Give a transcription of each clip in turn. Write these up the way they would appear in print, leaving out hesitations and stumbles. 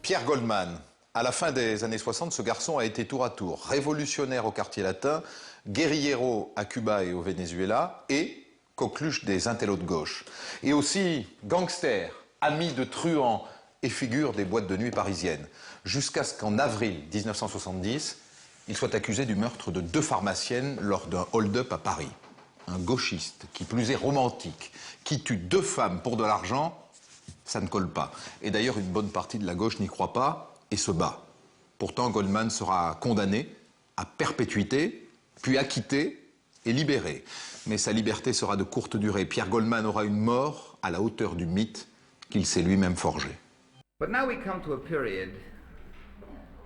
Pierre Goldman. À la fin des années 60, ce garçon a été tour à tour révolutionnaire au quartier latin, guérillero à Cuba et au Venezuela et coqueluche des intellos de gauche. Et aussi gangster, ami de truands et figure des boîtes de nuit parisiennes. Jusqu'à ce qu'en avril 1970, il soit accusé du meurtre de 2 pharmaciennes lors d'un hold-up à Paris. Un gauchiste, qui plus est romantique, qui tue 2 femmes pour de l'argent, ça ne colle pas. Et d'ailleurs, une bonne partie de la gauche n'y croit pas et se bat. Pourtant, Goldman sera condamné à perpétuité, puis acquitté et libéré. Mais sa liberté sera de courte durée. Pierre Goldman aura une mort à la hauteur du mythe qu'il s'est lui-même forgé. But now we come to a period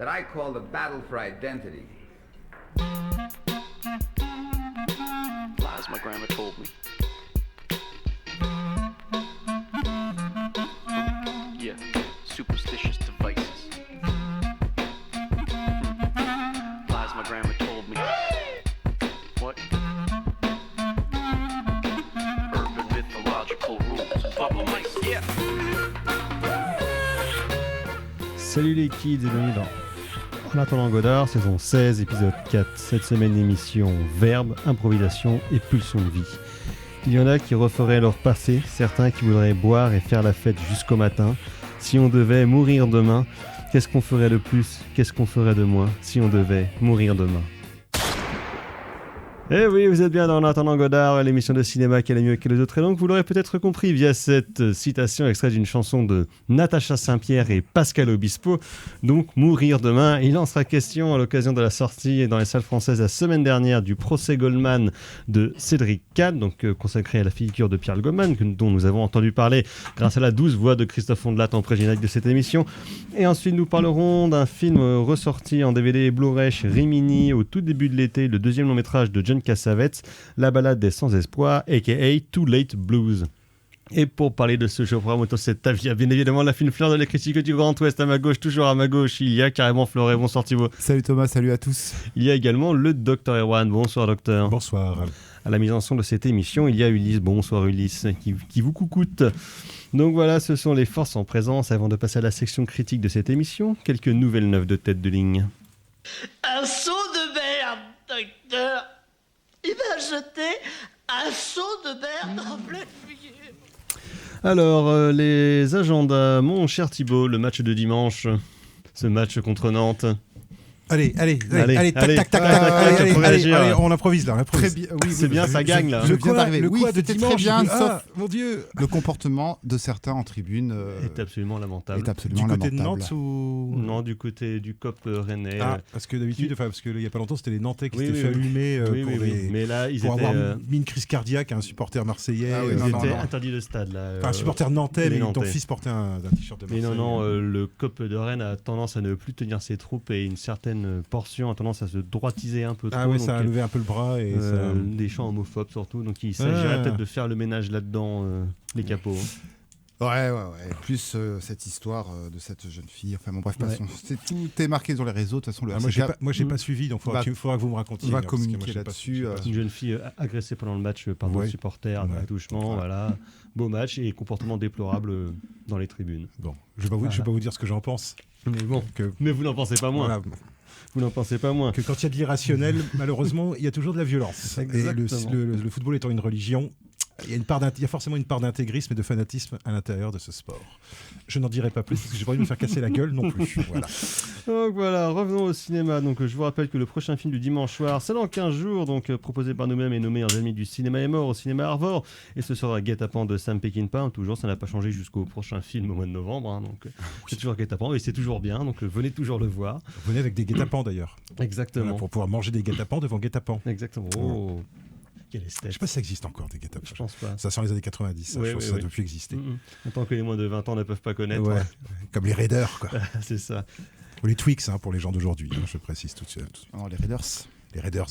that I call the battle for identity. Lies my grandma told me. Yeah, superstitious devices. Lies my grandma told me. What? Urban mythological rules of bubble mice. Yeah. Salut les kids et bienvenue dans En attendant Godard, saison 16, épisode 4. Cette semaine, émission verbe, improvisation et pulsion de vie. Il y en a qui referaient leur passé, certains qui voudraient boire et faire la fête jusqu'au matin. Si on devait mourir demain, qu'est-ce qu'on ferait de plus? Qu'est-ce qu'on ferait de moins si on devait mourir demain? Eh oui, vous êtes bien dans En attendant Godard, l'émission de cinéma qui allait mieux que les autres. Et donc, vous l'aurez peut-être compris via cette citation extraite d'une chanson de Natacha Saint-Pierre et Pascal Obispo. Donc, mourir demain. Il en sera question à l'occasion de la sortie dans les salles françaises la semaine dernière du procès Goldman de Cédric Kahn, donc consacré à la figure de Pierre Goldman, dont nous avons entendu parler grâce à la douce voix de Christophe Ondelat en pré-générique de cette émission. Et ensuite, nous parlerons d'un film ressorti en DVD et Blu-ray chez Rimini au tout début de l'été, le deuxième long métrage de John Cassavetes, La balade des sans-espoir, a.k.a. Too Late Blues. Et pour parler de ce programme autour de cette avis, bien évidemment la fine fleur de la critique du Grand Ouest à ma gauche, toujours à ma gauche, il y a carrément Floré, bonsoir Thibaut. Salut Thomas, salut à tous. Il y a également le Docteur Erwan, bonsoir Docteur. Bonsoir. À la mise en son de cette émission, il y a Ulysse, bonsoir Ulysse, qui vous coucoute. Donc voilà, ce sont les forces en présence. Avant de passer à la section critique de cette émission, quelques nouvelles neuves de tête de ligne. Un seau de merde, docteur. Il m'a jeté un seau de merde en pleine figure. Alors, les agendas, mon cher Thibaut, le match de dimanche, ce match contre Nantes. Allez, tac, allez, on improvise là. Très bien, oui, c'est bien, ça gagne là. Je viens d'arriver. Oui, c'était très bien, sauf mon Dieu. le comportement de certains en tribune Est absolument lamentable. est absolument Du côté de lamentable. Nantes ou Non, du côté du COP rennais. parce que d'habitude, parce qu'il y a pas longtemps, c'était les Nantais qui Oui, s'étaient oui, fait oui. allumer Oui. Mais là, ils pour étaient, avoir mis une crise cardiaque à un supporter marseillais. Ah oui, ils non, étaient non. interdits de stade là. Enfin, un supporter nantais, les mais ton Nantais. fils portait un t-shirt de Mais Marseille. non, le COP de Rennes a tendance à ne plus tenir ses troupes et une certaine portion a tendance à se droitiser un peu trop. Ah ouais, donc, ça a levé un peu le bras et ça... des chants homophobes surtout. Donc il s'agirait peut-être de faire le ménage là-dedans, les capots. Ouais. Plus cette histoire de cette jeune fille. Enfin bon, bref, Ouais. passons. Tout est marqué sur les réseaux. De toute façon, le Moi, j'ai Mm. pas suivi, donc il faudra que vous me racontiez. va parce que moi, communiquer j'ai pas là-dessus, su- j'ai pas Une su. jeune fille agressée pendant le match par d'autres Ouais. supporters, Ouais. attouchement, Ouais. voilà. Beau match et comportement déplorable dans les tribunes. Bon, je vais pas vous dire ce que j'en pense. Mais bon, Que, mais vous n'en pensez pas moins. voilà, Vous n'en pensez pas moins. que quand il y a de l'irrationnel, malheureusement, il y a toujours de la violence. Et Exactement. le football étant une religion, il y a forcément une part d'intégrisme et de fanatisme à l'intérieur de ce sport. Je n'en dirai pas plus parce que j'ai pas envie de me faire casser la gueule non plus. Voilà. Donc voilà, revenons au cinéma. Donc je vous rappelle que le prochain film du dimanche soir, c'est dans 15 jours, donc proposé par nous-mêmes et nos meilleurs amis du cinéma est mort au cinéma Arvor. Et ce sera Guet-apens de Sam Peckinpah. Toujours, ça n'a pas changé jusqu'au prochain film au mois de novembre. Donc c'est toujours Guet-apens et c'est toujours bien. Donc venez toujours le voir. Venez avec des guet-apens d'ailleurs. Exactement. Voilà, pour pouvoir manger des guet-apens devant guet-apens. Exactement. Oh, quelle Je esthète. sais pas si ça existe encore des guet-apens. Je pense pas. Ça sent les années 90. Ça, Ouais, je pense ouais, que ça ouais. ne doit plus exister. Tant que les moins de 20 ans ne peuvent pas connaître. Ouais. Comme les Raiders, quoi. C'est ça. Ou les Twix, pour les gens d'aujourd'hui. Je précise tout de suite. Non, les Raiders. Les Raiders,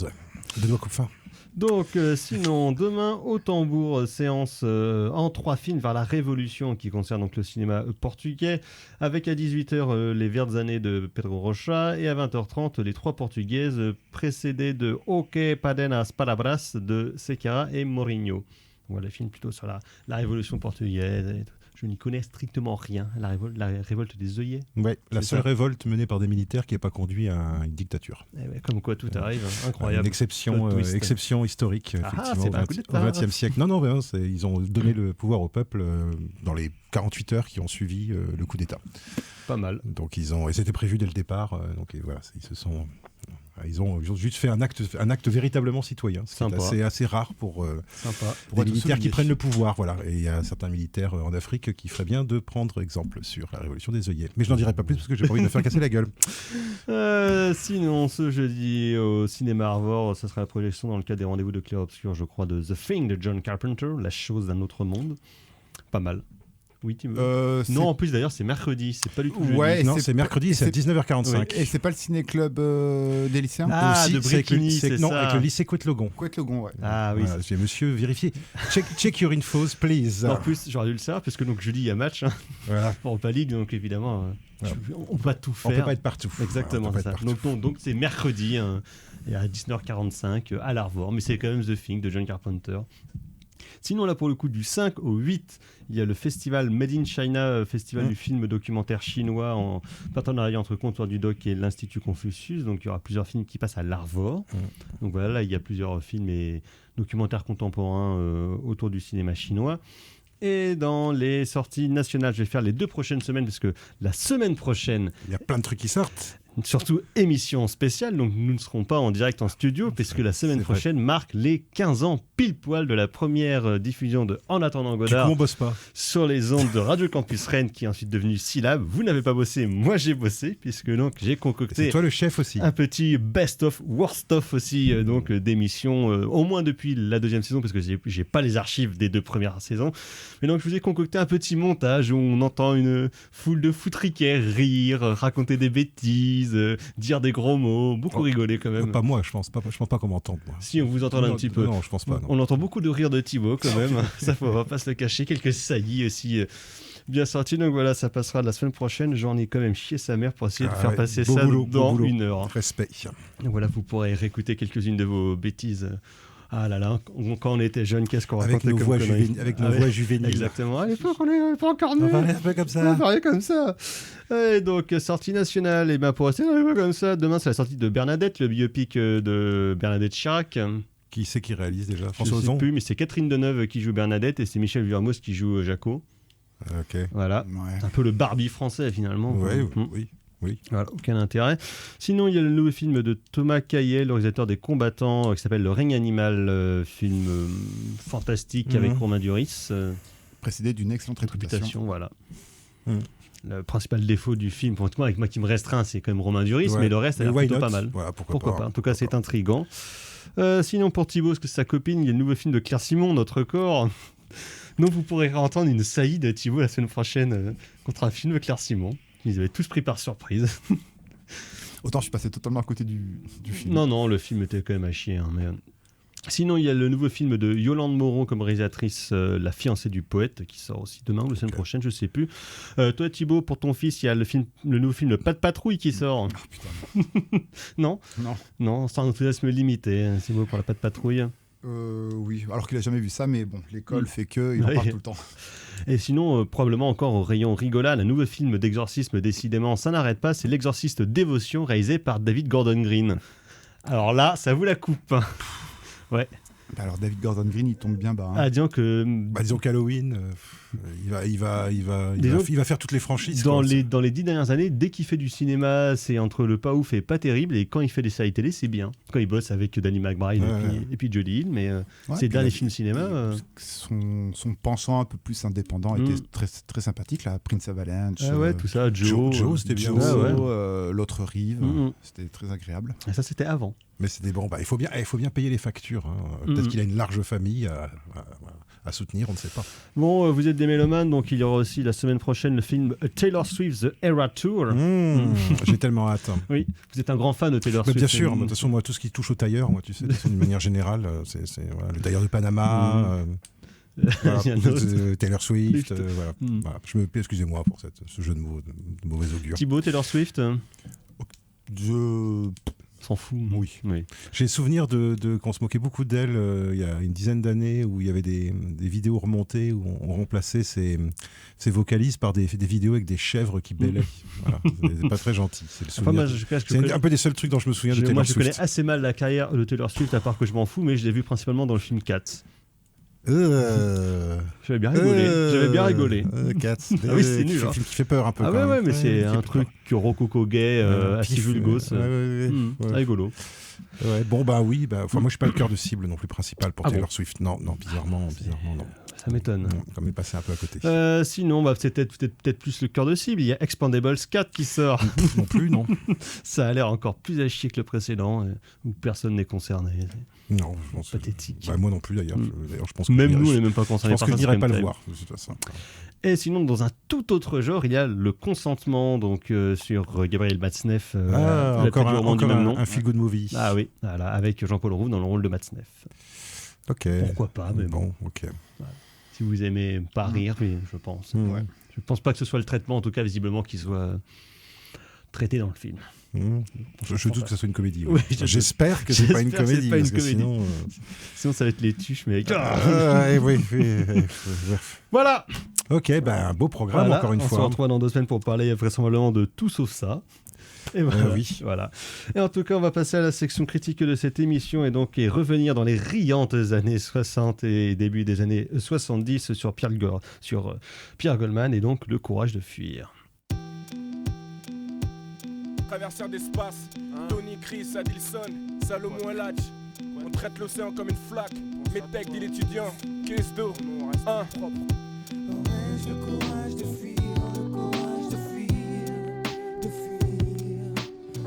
de doigts coups fins. Donc, sinon, demain, au tambour, séance en 3 films vers la Révolution qui concerne donc le cinéma portugais, avec à 18h les Vertes années de Pedro Rocha et à 20h30 les 3 portugaises précédées de O que Padem as Palavras de Sequeira et Mourinho. Voilà, film plutôt sur la Révolution portugaise. Je n'y connais strictement rien. La révolte des œillets. Ouais, la C'est seule ça. révolte menée par des militaires qui n'a pas conduit à une dictature. Eh ouais, comme quoi tout arrive, hein. Incroyable. Une exception, Plot twist. exception historique, Ah, effectivement, c'est pas un coup au d'État. XXe siècle. Non, vraiment, ils ont donné le pouvoir au peuple dans les 48 heures qui ont suivi le coup d'État. Pas mal. Donc et c'était prévu dès le départ. Donc et voilà, ils ont juste fait un acte véritablement citoyen, ce qui Sympa. est assez rare pour Sympa. des être militaires qui souligné. prennent le pouvoir. Voilà. Et il y a certains militaires en Afrique qui feraient bien de prendre exemple sur la révolution des œillets. Mais je n'en dirai pas plus parce que j'ai pas envie de me faire casser la gueule. Sinon, ce jeudi au cinéma Arvor, ça sera la projection dans le cadre des rendez-vous de Clair Obscur, je crois, de The Thing de John Carpenter, La chose d'un autre monde. Pas mal. Oui, Tim. Non, en plus d'ailleurs, c'est mercredi, c'est pas du tout jeudi. Ouais, Non, c'est c'est pas- mercredi, c'est à c'est- 19h45. Et c'est pas le ciné-club des lycéens Ah, Aussi, de c'est avec le- Brétigny, c'est non, ça. avec le lycée Couette-Logon. Couette-Logon, ouais. Ah oui. Voilà, j'ai monsieur vérifié. Check your infos, please. En plus, j'aurais dû le savoir, parce que donc jeudi, il y a match hein, Voilà. pour Europa League, donc évidemment, on peut pas tout On faire. peut pas être partout. Exactement, Voilà, on peut c'est pas ça. être partout. Donc c'est mercredi, hein, et à 19h45 à l'Arvor, mais c'est quand même The Thing de John Carpenter. Sinon, là, pour le coup, du 5 au 8, il y a le festival Made in China, festival du film documentaire chinois en partenariat entre Comptoir du Doc et l'Institut Confucius. Donc, il y aura plusieurs films qui passent à l'Arvor. Donc voilà, là, il y a plusieurs films et documentaires contemporains autour du cinéma chinois. Et dans les sorties nationales, je vais faire les 2 prochaines semaines, parce que la semaine prochaine, Il y a plein de trucs qui sortent. surtout émission spéciale, donc nous ne serons pas en direct en studio, puisque la semaine c'est vrai. prochaine marque les 15 ans pile poil de la première diffusion de En attendant Du coup, Godard on bosse pas. sur les ondes de Radio Campus Rennes, qui est ensuite devenu Syllab. Vous n'avez pas bossé, moi j'ai bossé, puisque donc j'ai Et c'est concocté toi le chef aussi. un petit best-of, worst-of aussi, donc d'émissions, au moins depuis la 2e saison, parce que j'ai pas les archives des 2 premières saisons. Mais donc je vous ai concocté un petit montage où on entend une foule de foutriquets rire, raconter des bêtises, dire des gros mots, beaucoup rigoler quand même. Pas moi, je pense pas qu'on m'entende, moi. Si on vous entend un Non, petit peu. Non, je pense pas. Non. On entend beaucoup de rire de Thibaut quand même, ça faut va pas se le cacher, quelques saillies aussi bien sorties, donc voilà, ça passera la semaine prochaine. J'en ai quand même chié sa mère pour essayer de faire ouais, passer beau ça boulot, beau dans boulot. 1 heure. Respect. Donc voilà, vous pourrez réécouter quelques-unes de vos bêtises. Ah là là, quand on était jeune, qu'est-ce qu'on racontait Avec nos comme voix conneries. voix juvéniles. Exactement, à l'époque on n'avait pas encore né. On parlait un peu comme On ça. parlait comme ça. Et donc, sortie nationale, et bien pour rester dans les voix comme ça, demain c'est la sortie de Bernadette, le biopic de Bernadette Chirac. Qui c'est qui réalise déjà? Je François ne sais Ozon. plus, mais c'est Catherine Deneuve qui joue Bernadette et c'est Michel Vuillermoz qui joue Jaco. Ok. Voilà, Ouais. un peu le Barbie français finalement. Ouais, Mm. oui. Voilà, aucun intérêt. Sinon, il y a le nouveau film de Thomas Caillet, le réalisateur des Combattants, qui s'appelle Le règne animal, film fantastique avec Romain Duris. Précédé d'une excellente réputation. Voilà. Mm. Le principal défaut du film, pour moi, avec moi qui me restreint, c'est quand même Romain Duris, Ouais. mais le reste a l'air why plutôt not pas mal. Voilà, Pourquoi pas. En tout cas, c'est Pourquoi intriguant. Sinon, pour Thibaut, parce que c'est sa copine, il y a le nouveau film de Claire Simon, Notre corps. Donc, vous pourrez entendre une saillie de Thibaut la semaine prochaine contre un film de Claire Simon. Ils avaient tous pris par surprise. Autant je suis passé totalement à côté du film. Non, le film était quand même à chier. Mais... Sinon, il y a le nouveau film de Yolande Moreau comme réalisatrice, La fiancée du poète, qui sort aussi demain ou la semaine prochaine, je sais plus. Toi, Thibaut, pour ton fils, il y a le nouveau film Pas de patrouille qui sort. Ah, putain. Non, Non. c'est un enthousiasme limité, hein, Thibaut, pour la Pas de patrouille. Oui, alors qu'il a jamais vu ça, mais bon, l'école fait que il en Ouais. parle tout le temps. Et sinon, probablement encore au rayon rigolade, un nouveau film d'exorcisme, décidément, ça n'arrête pas, c'est L'Exorciste Dévotion, réalisé par David Gordon Green. Alors là, ça vous la coupe. Ouais. Bah alors David Gordon Green, il tombe bien bas. Hein. Ah, disons que Bah, disons qu'Halloween, il Disons va faire toutes les franchises. dans quoi. les 10 dernières années, dès qu'il fait du cinéma, c'est entre le pas ouf et pas terrible, et quand il fait des séries télé, c'est bien. Quand il bosse avec Danny McBride et puis Jodie Hill, mais Ouais, ces puis derniers là, films cinéma... Son pensant un peu plus indépendant était très, très sympathique, là. Prince Avalanche. Ah ouais, tout ça, Joe. Joe, c'était bien. Joe, Ah ouais. L'autre rive, Mhm. c'était très agréable. Et ça, c'était avant. Mais c'était bon. Bah, il faut bien payer les factures. Hein. Peut-être qu'il a une large famille à soutenir, on ne sait pas. Bon, vous êtes des mélomanes, donc il y aura aussi la semaine prochaine le film Taylor Swift The Era Tour. J'ai tellement hâte. Oui, vous êtes un grand fan de Taylor Mais Swift. bien sûr, de toute façon, moi, tout ce qui touche au tailleur, moi, tu sais, de toute manière générale, c'est voilà, le tailleur de Panama, voilà, Il y en a d'autres. Taylor Swift, Swift. voilà. Mm. Voilà. Excusez-moi pour ce jeu de mots de mauvais augure. Thibaut, Taylor Swift. Je... s'en fout. Oui. J'ai souvenir de qu'on se moquait beaucoup d'elle il y a une dizaine d'années où il y avait des vidéos remontées où on remplaçait ces vocalises par des vidéos avec des chèvres qui bêlaient. Voilà, c'est pas très gentil. C'est le souvenir. C'est un peu des seuls trucs dont je me souviens de Taylor Swift. Moi, je connais assez mal la carrière de Taylor Swift, à part que je m'en fous, mais je l'ai vu principalement dans le film Cats. J'avais bien rigolé. Cats. Ah oui, c'est nul. C'est un film qui fait peur un peu. Ah ouais, mais c'est un truc rococo gay, assez vulgose. Rigolo. Ouais, bon, oui. Moi, je suis pas le cœur de cible non plus principal pour Taylor Swift. Non, bizarrement, non. Ça m'étonne. Quand même passé un peu à côté. Sinon, c'est peut-être plus le cœur de cible. Il y a Expandables 4 qui sort. Non plus, non. Ça a l'air encore plus à chier que le précédent, où personne n'est concerné. Non, je pense pathétique. Moi non plus d'ailleurs. Je pense que même nous, on n'est même pas concernés. Je pense que je n'irai pas le voir de toute façon. Et sinon, dans un tout autre genre, il y a Le Consentement, donc sur Gabriel Matzneff. Encore un feel good movie. Ah oui, voilà, avec Jean-Paul Rouve dans le rôle de Matzneff. Ok. Pourquoi pas, mais bon. Ok. Voilà. Si vous aimez pas rire, je pense. Ouais. Je pense pas que ce soit le traitement, en tout cas visiblement, qui soit traité dans le film. Je doute que ce soit une comédie. Oui, j'espère que c'est pas une comédie. Sinon, ça va être les tuches, mais oui. Voilà. Ok, un beau programme encore une fois. On se retrouve dans 2 semaines pour parler vraisemblablement de tout sauf ça. Et voilà, voilà. Et en tout cas, on va passer à la section critique de cette émission et revenir dans les riantes années 60 et début des années 70 sur Pierre Goldman et donc Le courage de fuir. Traverseur d'espace, Tony, Chris, Adilson, Salomon et Latch. On traite l'océan comme une flaque. Métèque dit l'étudiant, caisse d'eau, propre. Aurais-je le courage de fuir, le courage de fuir, de fuir.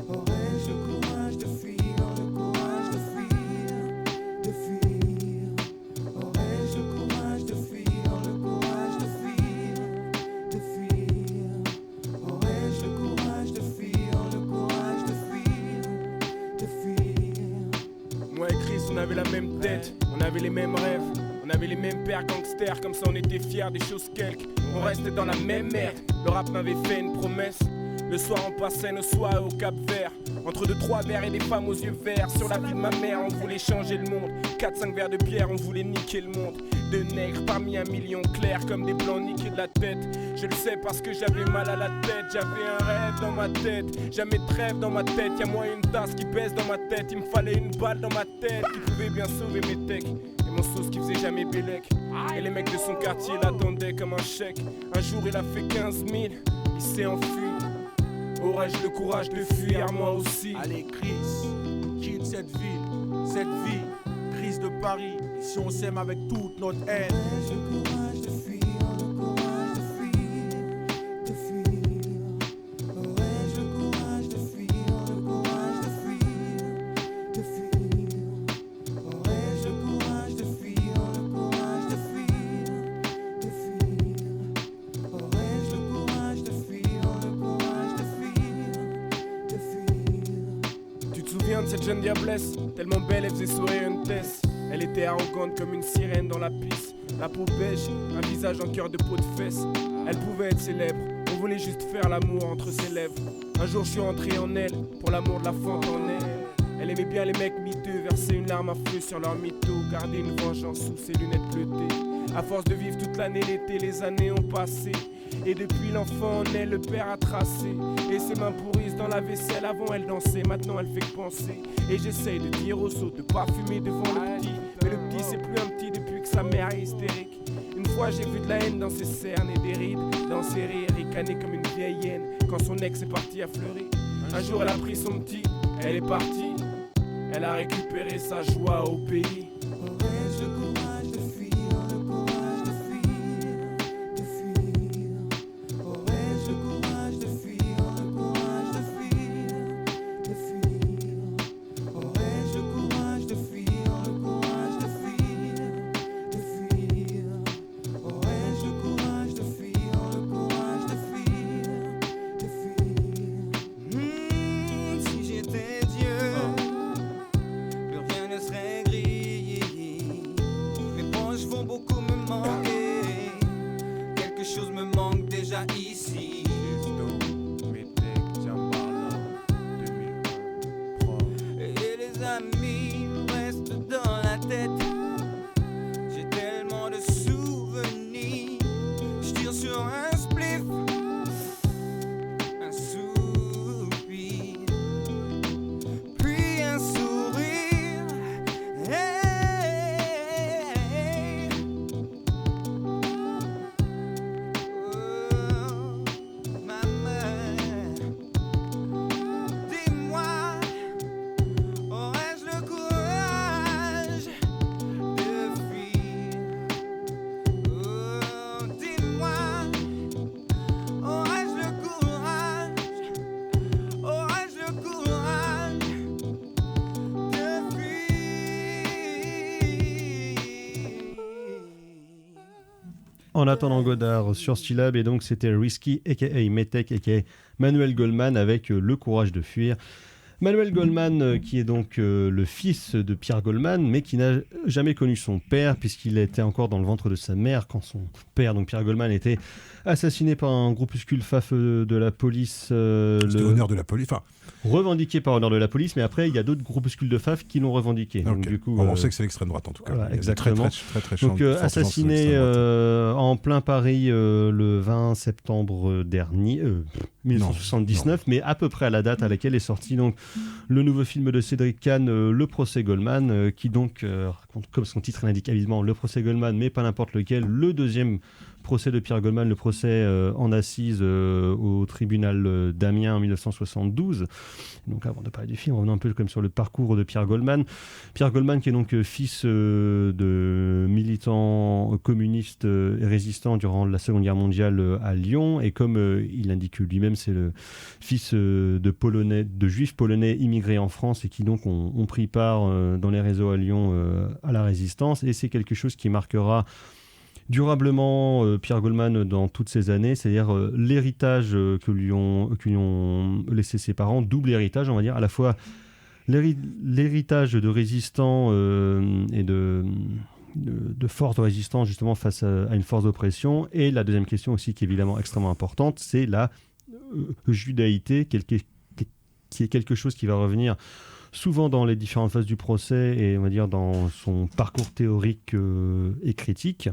Aurais-je le courage de fuir, le courage de fuir, de fuir. Aurais-je le courage de fuir, le courage de fuir, de fuir. Aurais-je le courage de fuir, le courage de fuir, de fuir. Moi et Chris, on avait la même tête, on avait les mêmes rêves. On avait les mêmes pères gangsters, comme ça on était fiers des choses quelques. On restait dans la même merde, le rap m'avait fait une promesse. Le soir on passait nos soirs au Cap Vert. Entre 2-3 verres et des femmes aux yeux verts. Sur la vie de ma mère on voulait changer le monde. 4-5 verres de bière on voulait niquer le monde. 2 nègres parmi 1 million clairs comme des blancs niqués de la tête. Je le sais parce que j'avais mal à la tête. J'avais un rêve dans ma tête, jamais de rêve dans ma tête. Y'a moi une tasse qui baisse dans ma tête. Il me fallait une balle dans ma tête qui pouvait bien sauver mes techs. Mon sauce qui faisait jamais bélec. Et les mecs de son quartier l'attendaient comme un chèque. Un jour il a fait 15 000, il s'est enfui. Aurais-je le courage de fuir, moi aussi. Allez Chris, quitte cette vie, Chris de Paris. Ici on s'aime avec toute notre haine. Aurais-je le courage de fuir, le courage de fuir, de fuir. Aurais-je le courage de fuir, le courage de fuir, de fuir. Aurais-je le courage de fuir, le courage de fuir, de fuir. Aurais-je le courage de fuir, le courage de fuir, de fuir. Tu te souviens de cette jeune diablesse, tellement belle elle faisait sourire une Tess. Elle était arrogante comme une sirène dans la pisse. La peau beige, un visage en cœur de peau de fesse. Elle pouvait être célèbre, on voulait juste faire l'amour entre ses lèvres. Un jour je suis entré en elle, pour l'amour de la fontaine. Elle aimait bien les mecs miteux, verser une larme à feu sur leur mytho. Garder une vengeance sous ses lunettes bleutées. À force de vivre toute l'année, l'été, les années ont passé. Et depuis l'enfant en elle, le père a tracé. Et ses mains pourrissent dans la vaisselle, avant elle dansait, maintenant elle fait que penser. Et j'essaye de dire aux autres de pas fumer devant le petit. Mais le petit c'est plus un petit depuis que sa mère est hystérique. Une fois j'ai vu de la haine dans ses cernes et des rides, dans ses rires, ricaner comme une vieille hyène. Quand son ex est parti à fleurir. Un jour elle a pris son petit, elle est partie. Elle a récupéré sa joie au pays. Aurais-je le courage de fuir, le courage de fuir, de fuir. Aurais-je le courage de fuir, le courage de fuir, de fuir. Aurais-je le courage de fuir, le courage de fuir, de fuir. Aurais-je le courage de fuir, le courage de fuir, de fuir. Si j'étais Dieu, plus rien ne serait gris. amis me restent dans la tête. J'ai tellement de souvenirs. Je tire sur un spliff, un soupir, puis un sourire. Hey. Oh, maman, dis-moi, aurais-je le courage de fuir? Oh, dis-moi, aurais-je le courage de fuir? En attendant Godard sur Stylab, et donc c'était Risky, aka Metek, aka Manuel Goldman, avec Le courage de fuir. Manuel Goldman, qui est donc le fils de Pierre Goldman, mais qui n'a jamais connu son père, puisqu'il était encore dans le ventre de sa mère quand son père, donc Pierre Goldman, était assassiné par un groupuscule FAF de la police. C'était honneur de la police. Enfin, revendiqué par honneur de la police, mais après, il y a d'autres groupuscules de FAF qui l'ont revendiqué. Donc, ok. du coup, Bon, on sait que c'est l'extrême droite en tout cas. voilà, Il y a des exactement. très donc fortes assassiné influences de l'extrême droite. en plein Paris le 20 septembre dernier, 1979, mais à peu près à la date à laquelle est sorti donc le nouveau film de Cédric Kahn, Le procès Goldman, qui donc raconte, comme son titre l'indique évidemment, le procès Goldman, mais pas n'importe lequel, le deuxième procès de Pierre Goldman, le procès en assises au tribunal d'Amiens en 1972. Donc avant de parler du film, revenons un peu comme sur le parcours de Pierre Goldman. Pierre Goldman qui est donc fils de militants communistes et résistants durant la Seconde Guerre mondiale à Lyon, et comme il indique lui-même, c'est le fils de juifs polonais immigrés en France et qui donc ont pris part dans les réseaux à Lyon à la résistance, et c'est quelque chose qui marquera durablement Pierre Goldman dans toutes ces années, c'est-à-dire l'héritage que lui ont laissé ses parents, double héritage on va dire, à la fois l'héritage de résistants et de force de résistance justement face à une force d'oppression, et la deuxième question aussi qui est évidemment extrêmement importante, c'est la judaïté, qui est quelque chose qui va revenir souvent dans les différentes phases du procès et on va dire dans son parcours théorique et critique.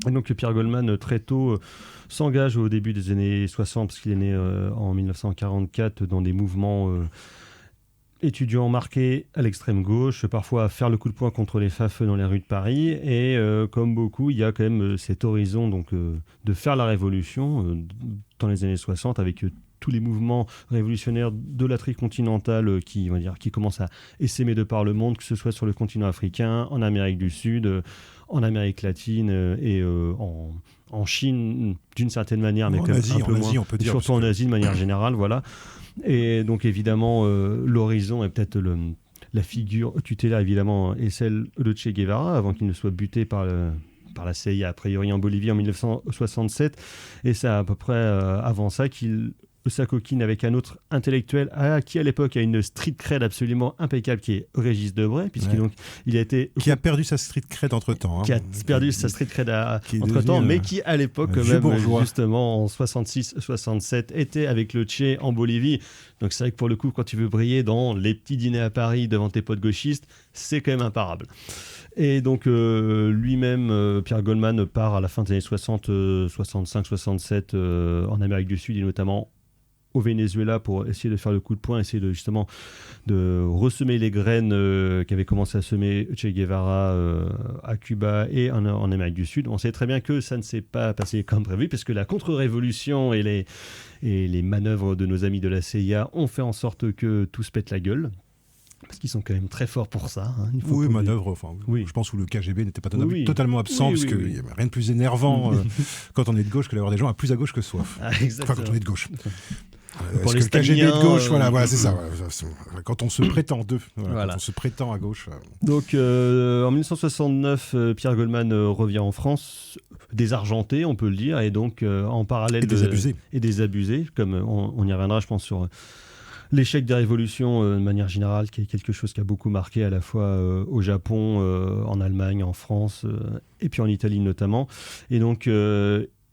Et donc Pierre Goldman très tôt s'engage au début des années 60, parce qu'il est né en 1944 dans des mouvements étudiants marqués à l'extrême gauche, parfois à faire le coup de poing contre les FAF dans les rues de Paris, et comme beaucoup, il y a quand même cet horizon donc, de faire la révolution dans les années 60 avec tous les mouvements révolutionnaires de la tricontinentale qui commencent à essaimer de par le monde, que ce soit sur le continent africain, en Amérique du Sud, en Amérique latine et en Chine d'une certaine manière, mais en quand même Asie, un peu moins, on peut dire, surtout en Asie de manière générale, voilà. Et donc évidemment, l'horizon est peut-être la figure tutélaire évidemment est celle de Che Guevara, avant qu'il ne soit buté par la CIA a priori en Bolivie en 1967, et c'est à peu près avant ça qu'il s'acoquine avec un autre intellectuel qui à l'époque a une street cred absolument impeccable, qui est Régis Debray, puisqu'il donc il a été qui a perdu sa street cred entre temps, qui a perdu sa street cred entre temps, mais qui à l'époque même bourgeois, justement en 66-67 était avec le Che en Bolivie. Donc c'est vrai que pour le coup, quand tu veux briller dans les petits dîners à Paris devant tes potes gauchistes, c'est quand même imparable. Et donc lui-même, Pierre Goldman, part à la fin des années 60, 65-67 en Amérique du Sud, et notamment au Venezuela, pour essayer de faire le coup de poing, essayer justement de ressemer les graines qu'avait commencé à semer Che Guevara à Cuba et en Amérique du Sud. On sait très bien que ça ne s'est pas passé comme prévu, parce que la contre-révolution et les manœuvres de nos amis de la CIA ont fait en sorte que tout se pète la gueule. Parce qu'ils sont quand même très forts pour ça. Hein. Oui, manœuvre, enfin, oui. Je pense où le KGB n'était pas totalement absent, parce qu'il n'y a rien de plus énervant quand on est de gauche que d'avoir des gens plus à gauche que soi. Enfin, quand on est de gauche. Pour les le KGB de gauche, voilà, c'est ça. Ouais. Quand on se prétend d'eux, quand on se prétend à gauche. Donc, en 1969, Pierre Goldman revient en France, désargenté, on peut le dire, et donc en parallèle et désabusé, comme on y reviendra, je pense, sur l'échec des révolutions de manière générale, qui est quelque chose qui a beaucoup marqué à la fois au Japon, en Allemagne, en France, et puis en Italie notamment. Et donc,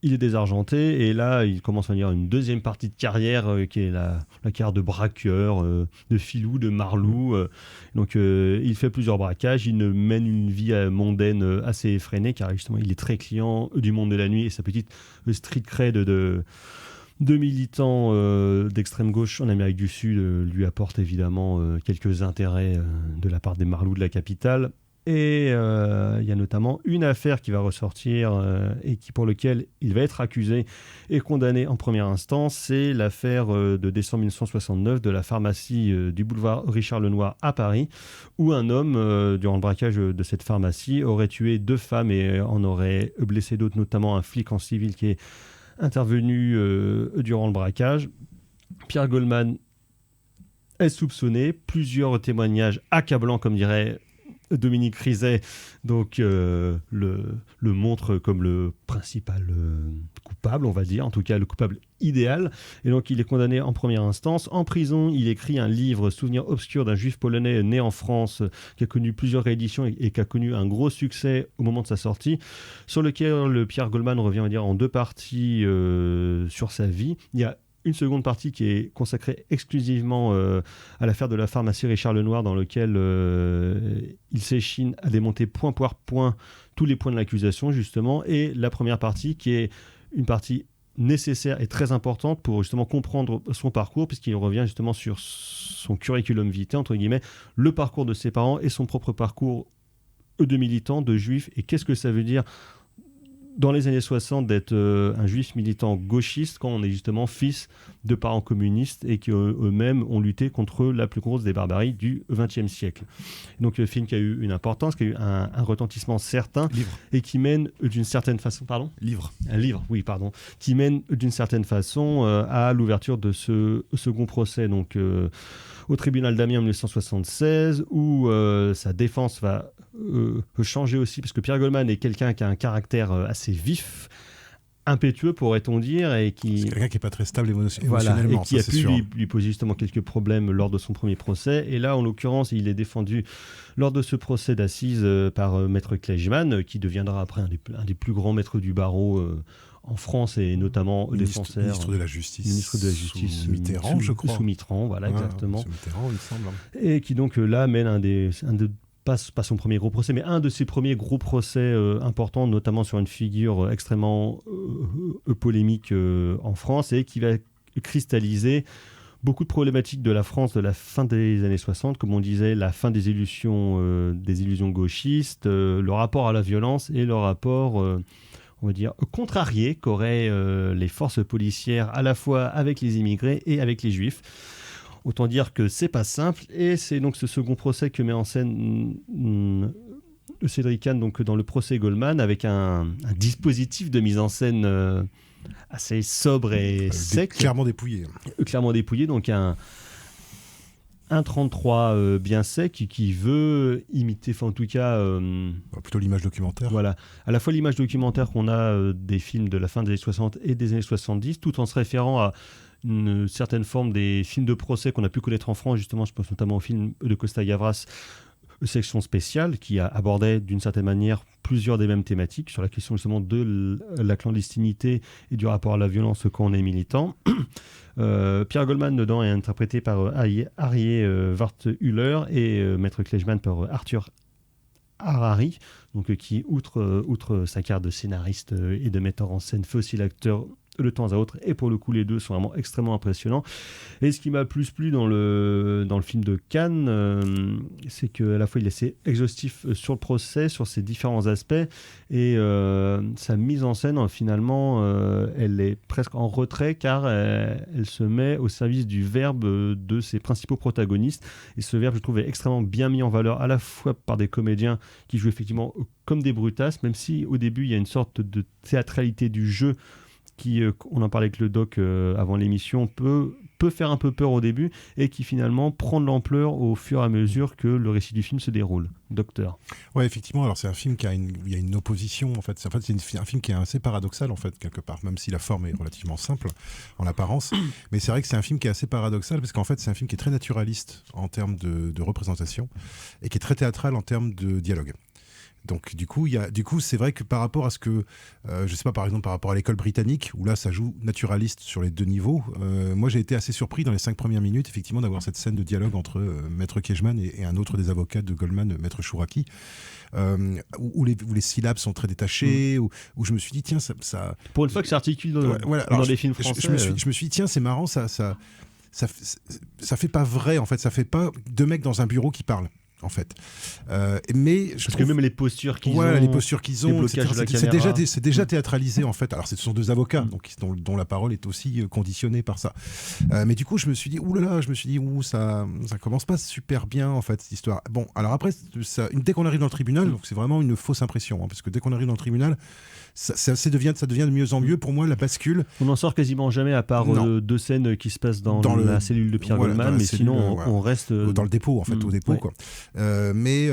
il est désargenté et là, il commence à dire une deuxième partie de carrière qui est la carrière de braqueur, de filou, de marlou. Donc, il fait plusieurs braquages. Il mène une vie mondaine assez effrénée car justement, il est très client du monde de la nuit et sa petite street cred de militants d'extrême gauche en Amérique du Sud lui apportent évidemment quelques intérêts de la part des marlous de la capitale. Et il y a notamment une affaire qui va ressortir et pour laquelle il va être accusé et condamné en première instance. C'est l'affaire de décembre 1969 de la pharmacie du boulevard Richard Lenoir à Paris, où un homme, durant le braquage de cette pharmacie, aurait tué 2 femmes et en aurait blessé d'autres, notamment un flic en civil qui est intervenu durant le braquage. Pierre Goldman est soupçonné. Plusieurs témoignages accablants, comme dirait Dominique Rizet, donc le montre comme le principal coupable, on va dire, en tout cas le coupable idéal. Et donc il est condamné en première instance. En prison, il écrit un livre, Souvenirs obscurs d'un juif polonais né en France, qui a connu plusieurs rééditions et qui a connu un gros succès au moment de sa sortie, sur lequel le Pierre Goldman revient, on va dire, en 2 parties sur sa vie. Il y a une seconde partie qui est consacrée exclusivement à l'affaire de la pharmacie Richard Lenoir, dans lequel il s'échine à démonter point par point tous les points de l'accusation, justement, et la première partie qui est une partie nécessaire et très importante pour justement comprendre son parcours, puisqu'il revient justement sur son curriculum vitae, entre guillemets, le parcours de ses parents et son propre parcours de militant, de juif, et qu'est-ce que ça veut dire dans les années 60 d'être un juif militant gauchiste quand on est justement fils de parents communistes et qui eux-mêmes ont lutté contre la plus grosse des barbaries du XXe siècle. Donc le film qui a eu une importance, qui a eu un retentissement certain et qui mène d'une certaine façon... Pardon ? Un livre, oui, pardon. Qui mène d'une certaine façon à l'ouverture de ce second procès, donc au tribunal d'Amiens en 1976, où sa défense va changer aussi, parce que Pierre Goldman est quelqu'un qui a un caractère assez vif, impétueux pourrait-on dire, et qui... C'est quelqu'un qui n'est pas très stable émotionnellement. Voilà, et qui a pu lui poser justement quelques problèmes lors de son premier procès. Et là, en l'occurrence, il est défendu lors de ce procès d'assises par Maître Kleichmann, qui deviendra après un des plus grands maîtres du barreau en France et notamment défenseur. Ministre de la Justice. Sous Mitterrand, je crois. Sous Mitterrand, voilà, exactement. Sous Mitterrand, il me semble. Et qui donc là mène pas son premier gros procès, mais un de ses premiers gros procès importants, notamment sur une figure extrêmement polémique en France, et qui va cristalliser beaucoup de problématiques de la France de la fin des années 60, comme on disait, la fin des illusions gauchistes, le rapport à la violence et le rapport... on va dire, contrarié qu'auraient les forces policières à la fois avec les immigrés et avec les juifs. Autant dire que c'est pas simple, et c'est donc ce second procès que met en scène Cédric Kahn, donc dans le procès Goldman, avec un dispositif de mise en scène assez sobre et sec. Clairement dépouillé. Clairement dépouillé, donc un 33 bien sec qui veut imiter, enfin en tout cas... plutôt l'image documentaire. Voilà, à la fois l'image documentaire qu'on a des films de la fin des années 60 et des années 70, tout en se référant à une certaine forme des films de procès qu'on a pu connaître en France, justement, je pense notamment au film de Costa Gavras, Section spéciale, qui abordait d'une certaine manière plusieurs des mêmes thématiques sur la question justement de la clandestinité et du rapport à la violence quand on est militant. Pierre Goldman dedans est interprété par Arié Warth-Hüller et Maître Kleichmann par Arthur Harari, donc qui outre sa carte de scénariste et de metteur en scène, fait aussi l'acteur de temps à autre, et pour le coup les deux sont vraiment extrêmement impressionnants. Et ce qui m'a le plus plu dans le film de Kahn, c'est qu'à la fois il est assez exhaustif sur le procès, sur ses différents aspects, et sa mise en scène finalement elle est presque en retrait, car elle se met au service du verbe de ses principaux protagonistes, et ce verbe je trouve est extrêmement bien mis en valeur à la fois par des comédiens qui jouent effectivement comme des brutasses, même si au début il y a une sorte de théâtralité du jeu qui, on en parlait avec le doc avant l'émission, peut faire un peu peur au début, et qui finalement prend de l'ampleur au fur et à mesure que le récit du film se déroule. Docteur. Ouais, effectivement, alors c'est un film il y a une opposition, en fait. C'est un film qui est assez paradoxal, en fait, quelque part, même si la forme est relativement simple en apparence. Mais c'est vrai que c'est un film qui est assez paradoxal, parce qu'en fait, c'est un film qui est très naturaliste en termes de représentation, et qui est très théâtral en termes de dialogue. Donc du coup, c'est vrai que par rapport à ce que, je sais pas, par exemple par rapport à l'école britannique, où là ça joue naturaliste sur les deux niveaux, moi j'ai été assez surpris dans les 5 premières minutes, effectivement, d'avoir cette scène de dialogue entre Maître Kejman et un autre des avocats de Goldman, Maître Chouraki, où les syllabes sont très détachées, où je me suis dit, tiens, ça... Pour une fois que ça articule dans des films français. Je me suis dit, tiens, c'est marrant, ça fait pas vrai, en fait, ça fait pas deux mecs dans un bureau qui parlent. En fait, mais parce que même les postures qu'ils ont, les postures qu'ils ont, c'est déjà théâtralisé en fait. Alors ce sont deux avocats, donc dont la parole est aussi conditionnée par ça. Mais du coup, je me suis dit, ça commence pas super bien en fait cette histoire. Bon, alors après, dès qu'on arrive dans le tribunal, donc c'est vraiment une fausse impression, parce que dès qu'on arrive dans le tribunal, ça devient de mieux en mieux. Pour moi, la bascule. On n'en sort quasiment jamais à part 2 scènes qui se passent dans la cellule de Pierre Goldman, mais sinon on reste dans le dépôt en fait, au dépôt quoi. Et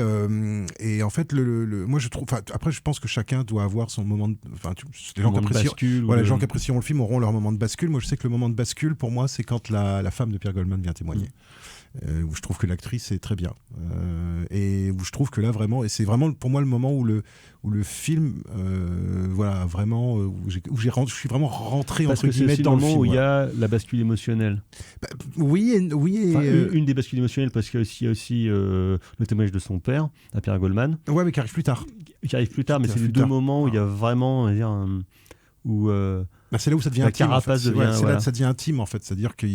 en fait, moi je trouve. Après, je pense que chacun doit avoir son moment. Les gens qui apprécient le film auront leur moment de bascule. Moi, je sais que le moment de bascule pour moi, c'est quand la femme de Pierre Goldman vient témoigner. Où je trouve que l'actrice est très bien et où je trouve que là vraiment, et c'est vraiment pour moi le moment où le film vraiment où je suis vraiment rentré parce entre guillemets dans le film. Où il y a la bascule émotionnelle. Une des bascules émotionnelles, parce qu'il y a aussi le témoignage de son père à Pierre Goldman. Ouais, mais qui arrive plus tard. Mais c'est les deux moments où il y a vraiment, on va dire, où c'est là où ça devient la intime. Carapace en fait. devient, là que ça devient intime en fait, c'est-à-dire que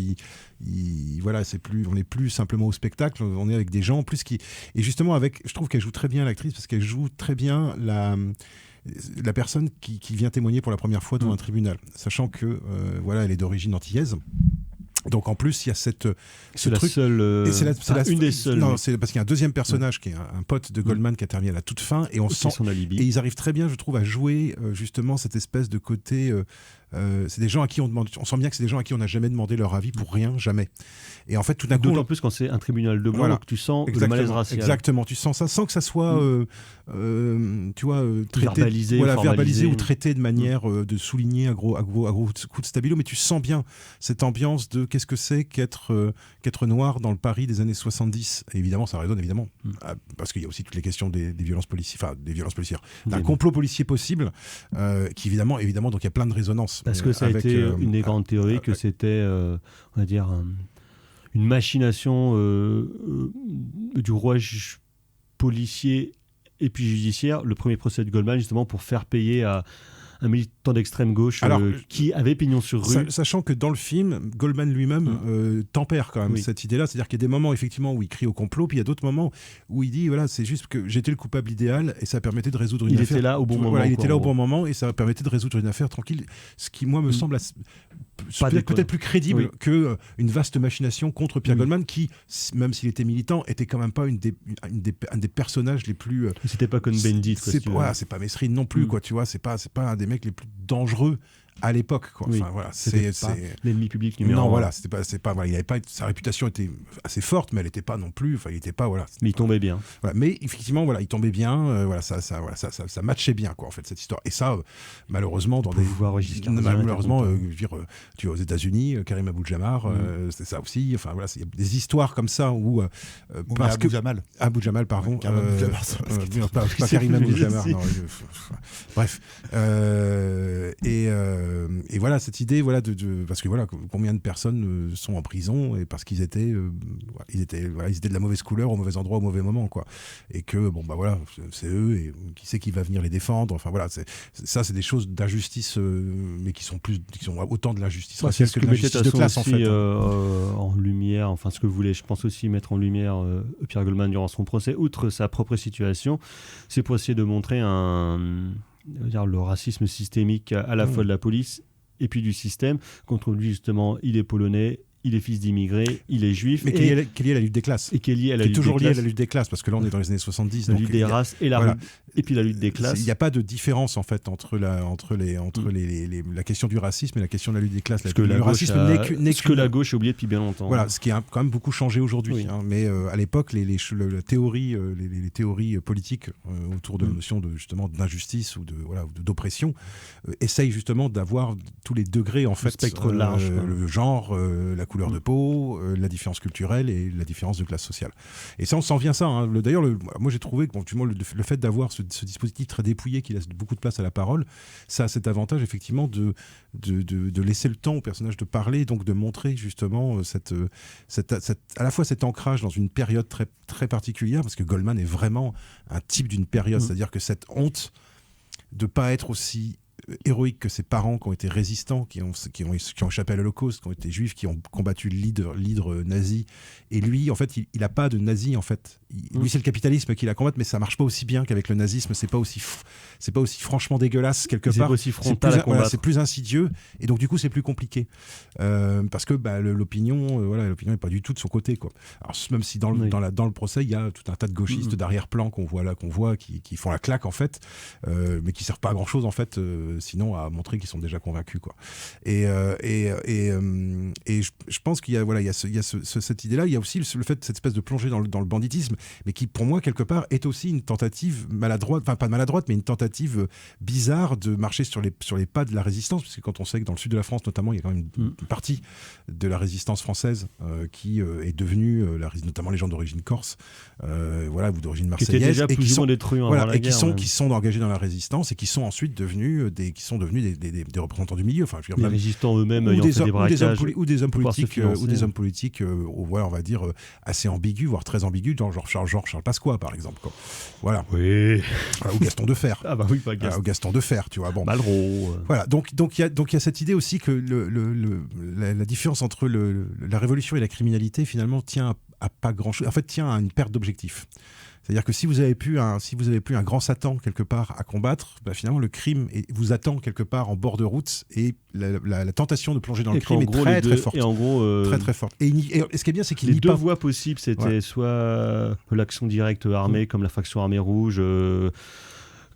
on n'est plus simplement au spectacle, on est avec des gens en plus qui, et justement je trouve qu'elle joue très bien, l'actrice, parce qu'elle joue très bien la personne qui vient témoigner pour la première fois devant un tribunal, sachant que elle est d'origine antillaise. Donc en plus il y a ce truc. Une des seules. Non, c'est parce qu'il y a un deuxième personnage qui est un pote de Goldman qui intervient à la toute fin, et on sent son alibi. Et ils arrivent très bien, je trouve, à jouer justement cette espèce de côté. C'est des gens à qui on sent bien que c'est des gens à qui on n'a jamais demandé leur avis pour rien, jamais. Et en fait, tout d'un coup, d'autant plus quand c'est un tribunal de blanc, donc tu sens le malaise racial. Exactement, tu sens ça sans que ça soit, traité, verbalisé ou traité de manière de souligner à gros coups de stabilo, mais tu sens bien cette ambiance de qu'est-ce que c'est qu'être noir dans le Paris des années 70. Et évidemment, ça résonne parce qu'il y a aussi toutes les questions des violences policières, d'un complot policier possible, qui évidemment, donc il y a plein de résonances. Parce que ça a été une des grandes théories, que c'était, on va dire, une machination du rouage policier et puis judiciaire. Le premier procès de Goldman, justement, pour faire payer à un militant d'extrême gauche qui avait pignon sur rue. Sachant que dans le film, Goldman lui-même tempère quand même cette idée-là. C'est-à-dire qu'il y a des moments effectivement où il crie au complot, puis il y a d'autres moments où il dit c'est juste que j'étais le coupable idéal et ça permettait de résoudre une affaire. Il était là au bon moment. Il était là au bon moment et ça permettait de résoudre une affaire tranquille. Ce qui, moi, me semble peut-être plus crédible qu'une vaste machination contre Pierre Goldman, qui, même s'il était militant, était quand même pas un des personnages les plus. C'était pas Cohn-Bendit. C'est pas Mesrine non plus, quoi. Tu vois, c'est pas un des mecs les plus dangereux à l'époque, quoi. Oui. Enfin, voilà, c'est l'ennemi public numéro 1. Non, voilà, il avait pas, sa réputation était assez forte, mais elle était pas non plus. Enfin, il était pas, voilà. Mais il tombait bien. Voilà, mais effectivement, il tombait bien. Ça matchait bien, quoi, en fait, cette histoire. Et ça, malheureusement, tu vois, aux États-Unis, Karim Abdul-Jabbar, c'était ça aussi. Enfin, voilà, il y a des histoires comme ça où Abou Jamal, pardon. Pas Karim Abdul-Jabbar. Bref. Et voilà cette idée parce que combien de personnes sont en prison et parce qu'ils étaient de la mauvaise couleur au mauvais endroit au mauvais moment, quoi, et que c'est eux, et qui sait qui va venir les défendre. Enfin voilà, c'est des choses d'injustice, mais qui sont autant de l'injustice raciale que de l'injustice de classe, en fait. En lumière, enfin ce que voulait, je pense aussi mettre en lumière Pierre Goldman durant son procès, outre sa propre situation, c'est pour essayer de montrer le racisme systémique à la fois de la police et puis du système. Contre lui, justement, il est polonais, il est fils d'immigrés, il est juif. Mais qui est lié à la lutte des classes. Et qui est lié à la lutte des classes. Toujours lié à la lutte des classes, parce que là, on est dans les années 70. La lutte des races et puis la lutte des classes. Il n'y a pas de différence, en fait, entre la question du racisme et la question de la lutte des classes. Parce que le racisme n'est que la gauche a oublié depuis bien longtemps. Voilà, ce qui a quand même beaucoup changé aujourd'hui. Oui. Mais à l'époque, les théories politiques autour de la notion justement d'injustice ou d'oppression essayent justement d'avoir tous les degrés, en fait. Le spectre large. Le genre, la couleur de peau, la différence culturelle et la différence de classe sociale. Et ça, on sent bien ça. Hein. D'ailleurs, moi j'ai trouvé que le fait d'avoir ce dispositif très dépouillé qui laisse beaucoup de place à la parole, ça a cet avantage effectivement de laisser le temps au personnage de parler, donc de montrer justement à la fois cet ancrage dans une période très, très particulière, parce que Goldman est vraiment un type d'une période, c'est-à-dire que cette honte de ne pas être aussi héroïque que ses parents qui ont été résistants, qui ont échappé à l'Holocauste, qui ont été juifs, qui ont combattu l'hydre nazi. Et lui, en fait, il n'a pas de nazi, en fait. Lui, c'est le capitalisme qui la combat, mais ça marche pas aussi bien qu'avec le nazisme. C'est pas aussi franchement dégueulasse quelque part. C'est pas aussi frontal à combattre. C'est plus insidieux, et donc du coup, c'est plus compliqué parce que l'opinion, l'opinion n'est pas du tout de son côté, quoi. Alors même si dans le procès, il y a tout un tas de gauchistes d'arrière-plan qu'on voit qui font la claque en fait, mais qui servent pas à grand chose en fait. Sinon à montrer qu'ils sont déjà convaincus, quoi. Et je pense qu'il y a cette idée-là. Il y a aussi le fait de cette espèce de plongée dans le banditisme, mais qui pour moi quelque part est aussi une tentative maladroite, enfin pas maladroite, mais une tentative bizarre de marcher sur les pas de la résistance, parce que quand on sait que dans le sud de la France notamment, il y a quand même une partie de la résistance française qui est devenue notamment les gens d'origine corse, ou d'origine marseillaise, et qui sont détruits avant la guerre, qui sont engagés dans la résistance et qui sont ensuite devenus des représentants du milieu, enfin je veux dire, les résistants eux-mêmes ou des hommes politiques on va dire assez ambigus, voire très ambigus, genre Charles Pasqua par exemple, quoi. Voilà. Oui. Ou Gaston Defferre. Ah bah oui, pas Gaston. Ou Gaston Defferre, tu vois. Bon. Malraux. Voilà. Donc il y a cette idée aussi que la différence entre la révolution et la criminalité finalement tient à pas grand-chose. En fait, tient à une perte d'objectif. C'est-à-dire que si vous avez plus un grand Satan quelque part à combattre, finalement le crime vous attend quelque part en bord de route, et la tentation de plonger dans le crime est très très forte. Et en gros, très très forte. Et ce qui est bien, c'est qu'il les deux voies possibles, c'était soit l'action directe armée comme la faction armée rouge.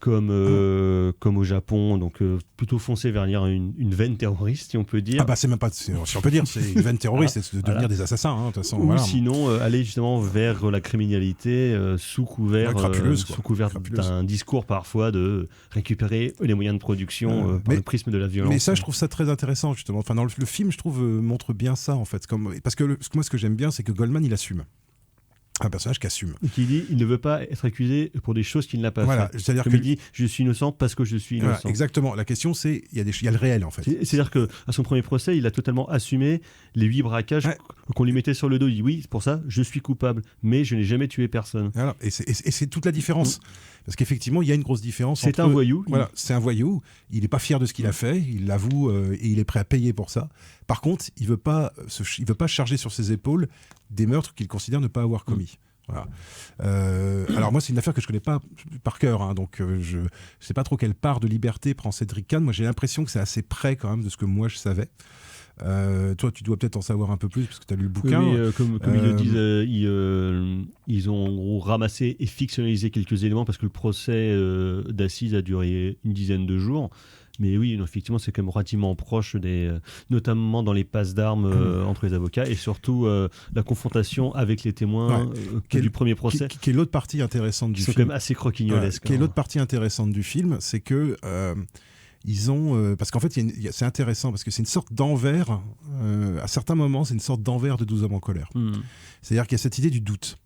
Comme au Japon, donc plutôt foncer vers une veine terroriste, si on peut dire. Ah bah c'est même pas, si on peut dire, c'est une veine terroriste, c'est de devenir des assassins, de toute façon. Ou sinon aller justement vers la criminalité sous couvert d'un discours parfois de récupérer les moyens de production par le prisme de la violence. Mais ça, je trouve ça très intéressant justement. Enfin, dans le film, je trouve montre bien ça en fait, parce que moi, ce que j'aime bien, c'est que Goldman, il assume. Un personnage qui assume. Qui dit il ne veut pas être accusé pour des choses qu'il n'a pas fait. C'est-à-dire il dit je suis innocent parce que je suis innocent. Voilà, exactement. La question c'est il y a le réel en fait. C'est-à-dire qu'à son premier procès, il a totalement assumé les 8 braquages qu'on lui mettait sur le dos. Il dit oui, pour ça, je suis coupable, mais je n'ai jamais tué personne. Alors, et c'est toute la différence. Parce qu'effectivement, il y a une grosse différence. C'est un voyou. Voilà, c'est un voyou. Il n'est pas fier de ce qu'il a fait. Il l'avoue et il est prêt à payer pour ça. Par contre, il veut pas charger sur ses épaules des meurtres qu'il considère ne pas avoir commis. Voilà. Alors moi, c'est une affaire que je connais pas par cœur, donc je sais pas trop quelle part de liberté prend Cédric Kahn. Moi, j'ai l'impression que c'est assez près quand même de ce que moi je savais. Toi, tu dois peut-être en savoir un peu plus parce que tu as lu le bouquin. Oui, comme ils le disent, ils ont en gros ramassé et fictionnalisé quelques éléments parce que le procès d'assises a duré une dizaine de jours. Mais oui, effectivement, c'est quand même relativement proche, notamment dans les passes d'armes entre les avocats et surtout la confrontation avec les témoins du premier procès. Qui est l'autre partie intéressante du film. Ils sont quand même assez croquignolesques. Qui est l'autre partie intéressante du film, c'est que ils ont... parce qu'en fait, c'est intéressant parce que c'est une sorte d'envers. À certains moments, c'est une sorte d'envers de 12 hommes en colère. C'est-à-dire qu'il y a cette idée du doute.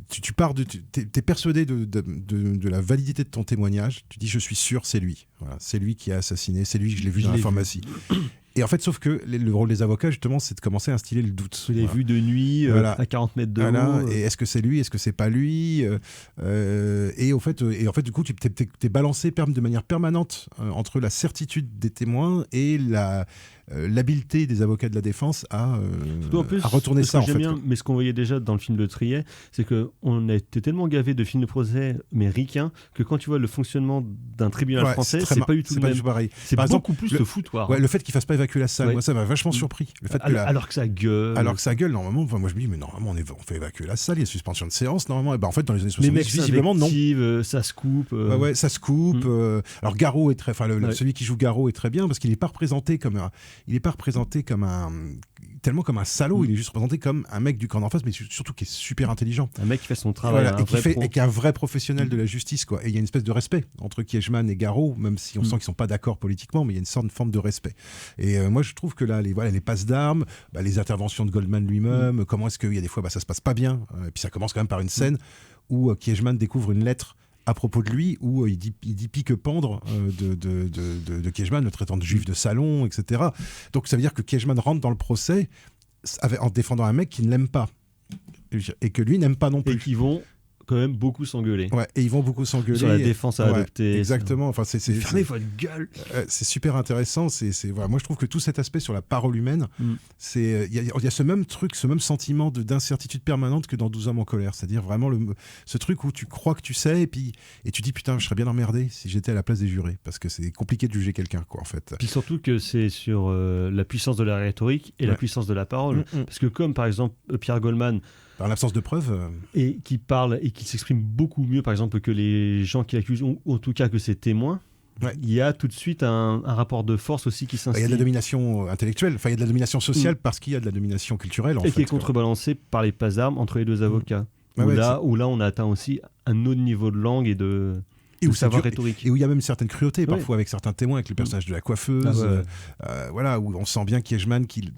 Tu pars t'es persuadé de la validité de ton témoignage, tu dis je suis sûr c'est lui, voilà, c'est lui qui a assassiné, c'est lui que je l'ai vu dans la pharmacie. Et en fait, sauf que le rôle des avocats, justement, c'est de commencer à instiller le doute. Les vues de nuit, à 40 mètres de haut. Et est-ce que c'est lui, est-ce que c'est pas lui et en fait, du coup, tu t'es balancé de manière permanente entre la certitude des témoins et l'habileté des avocats de la défense à retourner ça, en fait. Bien, mais ce qu'on voyait déjà dans le film de Triet, c'est qu'on a été tellement gavé de films de procès, mais ricains, que quand tu vois le fonctionnement d'un tribunal français, c'est pas du tout le même. C'est beaucoup plus le foutoir. Ouais, le fait qu'il fasse pas évacuer la salle, moi ça m'a vachement surpris. Le fait alors que ça gueule. Alors que ça gueule, normalement, moi je me dis, mais normalement on fait évacuer la salle, il y a suspension de séance, normalement. Et ben en fait, dans les années 70, visiblement, non. Ça se coupe. Ouais, ça se coupe. Alors Garot est très. Celui qui joue Garot est très bien parce qu'il n'est pas représenté comme tellement comme un salaud, il est juste représenté comme un mec du camp d'en face, mais surtout qui est super intelligent. Un mec qui fait son travail, Voilà, un vrai pro. et qui est un vrai professionnel de la justice, quoi. Et il y a une espèce de respect entre Kiechman et Garot, même si on sent qu'ils sont pas d'accord politiquement, mais il y a une forme de respect. Et moi, je trouve que là, les passes d'armes, les interventions de Goldman lui-même, comment est-ce qu'il y a des fois, ça se passe pas bien. Et puis ça commence quand même par une scène où Kiechman découvre une lettre à propos de lui, où il dit pique-pendre de Kiechman, le traitant de juif de salon, etc. Donc ça veut dire que Kiechman rentre dans le procès en défendant un mec qui ne l'aime pas. Et que lui n'aime pas non plus. Et qui vont quand même beaucoup s'engueuler. Ouais, et ils vont beaucoup s'engueuler. Sur la défense à adopter. Exactement. Enfin, fermez votre gueule. C'est super intéressant. Voilà. Moi, je trouve que tout cet aspect sur la parole humaine, il y a ce même truc, ce même sentiment d'incertitude permanente que dans 12 hommes en colère. C'est-à-dire vraiment ce truc où tu crois que tu sais, et tu dis putain, je serais bien emmerdé si j'étais à la place des jurés, parce que c'est compliqué de juger quelqu'un, quoi, en fait. Puis surtout que c'est sur la puissance de la rhétorique et la puissance de la parole. Parce que comme par exemple Pierre Goldman, par l'absence de preuves. Et qui parle et qui s'exprime beaucoup mieux, par exemple, que les gens qui l'accusent, ou en tout cas que ses témoins. Ouais. Il y a tout de suite un rapport de force aussi qui s'installe. Il y a de la domination intellectuelle, il y a de la domination sociale parce qu'il y a de la domination culturelle. Et qui est contrebalancée par les passes d'armes entre les deux avocats. Où là, on a atteint aussi un autre niveau de langue et de savoir rhétorique. Et où il y a même une certaine cruauté, parfois, avec certains témoins, avec le personnage de la coiffeuse. Voilà, où on sent bien Kiechman qui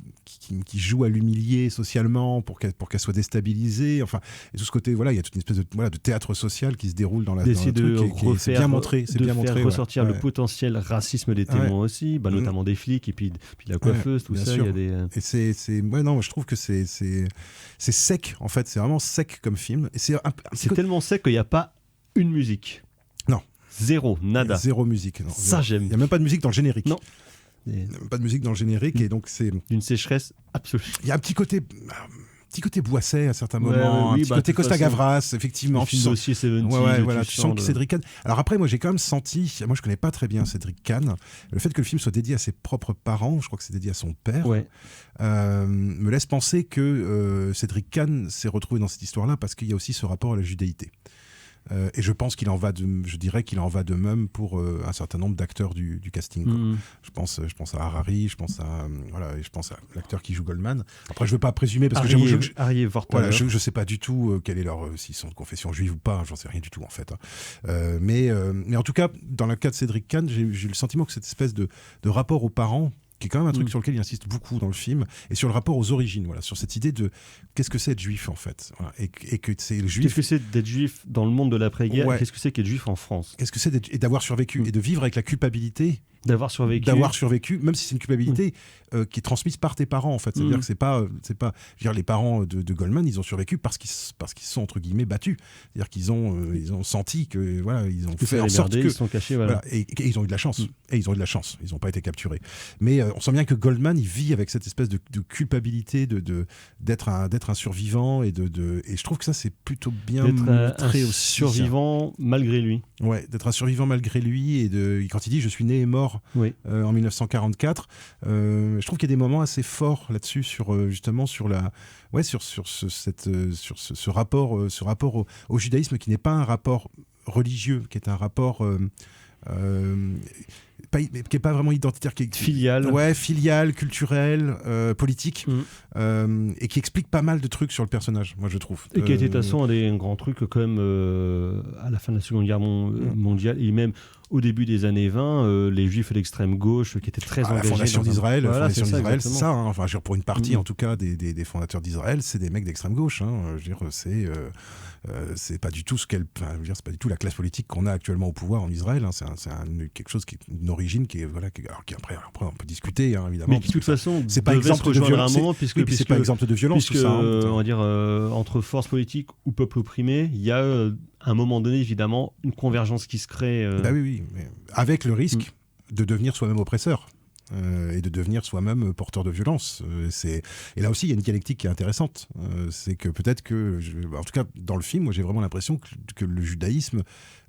joue à l'humilier socialement pour qu'elle soit déstabilisée. Enfin, et tout ce côté, voilà, il y a toute une espèce de théâtre social qui se déroule dans le truc. C'est bien montré. C'est bien montré. Ressortir le potentiel racisme des témoins aussi, notamment des flics et puis la coiffeuse, tout ça. Il y a des... Et je trouve que c'est sec, en fait. C'est vraiment sec comme film. Et c'est tellement sec qu'il n'y a pas une musique. Non. Zéro, nada. Zéro musique. Non. Ça, j'aime. Il n'y a même pas de musique dans le générique. Non. Il n'y a même pas de musique dans le générique. Et donc, c'est. D'une sécheresse absolue. Il y a un petit côté Boisset à certains moments, un petit côté Costa Gavras, effectivement. Tu sens, tu sens que Cédric Kahn. Alors après, moi j'ai quand même senti, moi je connais pas très bien Cédric Kahn, le fait que le film soit dédié à ses propres parents, je crois que c'est dédié à son père, me laisse penser que Cédric Kahn s'est retrouvé dans cette histoire-là parce qu'il y a aussi ce rapport à la judéité. Et je pense qu'il en va de même pour un certain nombre d'acteurs du casting. Je pense à Harari, je pense à l'acteur qui joue Goldman. Après, je veux pas présumer parce que Harry voilà, je sais pas du tout quelle est s'ils sont de confession juive ou pas, j'en sais rien du tout en fait. Mais en tout cas, dans le cas de Cédric Kahn, j'ai eu le sentiment que cette espèce de rapport aux parents, qui est quand même un truc sur lequel il insiste beaucoup dans le film, et sur le rapport aux origines, sur cette idée de qu'est-ce que c'est être juif en fait, et que c'est le juif. Qu'est-ce que c'est d'être juif dans le monde de l'après-guerre, qu'est-ce que c'est qu'être juif en France, qu'est-ce que c'est d'avoir survécu et de vivre avec la culpabilité d'avoir survécu, même si c'est une culpabilité qui est transmise par tes parents en fait. C'est-à-dire que c'est pas les parents de Goldman, ils ont survécu parce qu'ils se sont entre guillemets battus. C'est-à-dire qu'ils ont senti que ils ont fait en sorte que ils se sont cachés, et ils ont eu de la chance. Et ils ont eu de la chance. Ils n'ont pas été capturés. Mais on sent bien que Goldman, il vit avec cette espèce de culpabilité d'être un survivant et je trouve que ça c'est plutôt bien montré un survivant malgré lui. Ouais, d'être un survivant malgré lui et quand il dit je suis né et mort en 1944, je trouve qu'il y a des moments assez forts là-dessus sur justement sur ce rapport au judaïsme qui n'est pas un rapport religieux, qui est un rapport qui n'est pas vraiment identitaire, qui est filial, culturel, politique, et qui explique pas mal de trucs sur le personnage, moi je trouve. Et qui a été de toute façon un des grands trucs quand même à la fin de la Seconde Guerre mondiale, et même au début des années 20, les Juifs de l'extrême gauche qui étaient très engagés. La fondation d'Israël, c'est ça. Hein. Enfin, pour une partie, en tout cas, des fondateurs d'Israël, c'est des mecs d'extrême gauche. Hein. Je veux dire, c'est pas du tout c'est pas du tout la classe politique qu'on a actuellement au pouvoir en Israël. Hein. C'est quelque chose qui est une origine qui est après on peut discuter, hein, évidemment. Mais qui de toute façon, c'est pas exemple de violence. C'est pas exemple de violence, tout ça. On va dire entre forces politiques ou peuples opprimés, il y a à un moment donné, évidemment, une convergence qui se crée. Oui, mais avec le risque de devenir soi-même oppresseur. Et de devenir soi-même porteur de violence. Et là aussi, il y a une dialectique qui est intéressante. C'est que peut-être en tout cas, dans le film, moi j'ai vraiment l'impression que le judaïsme,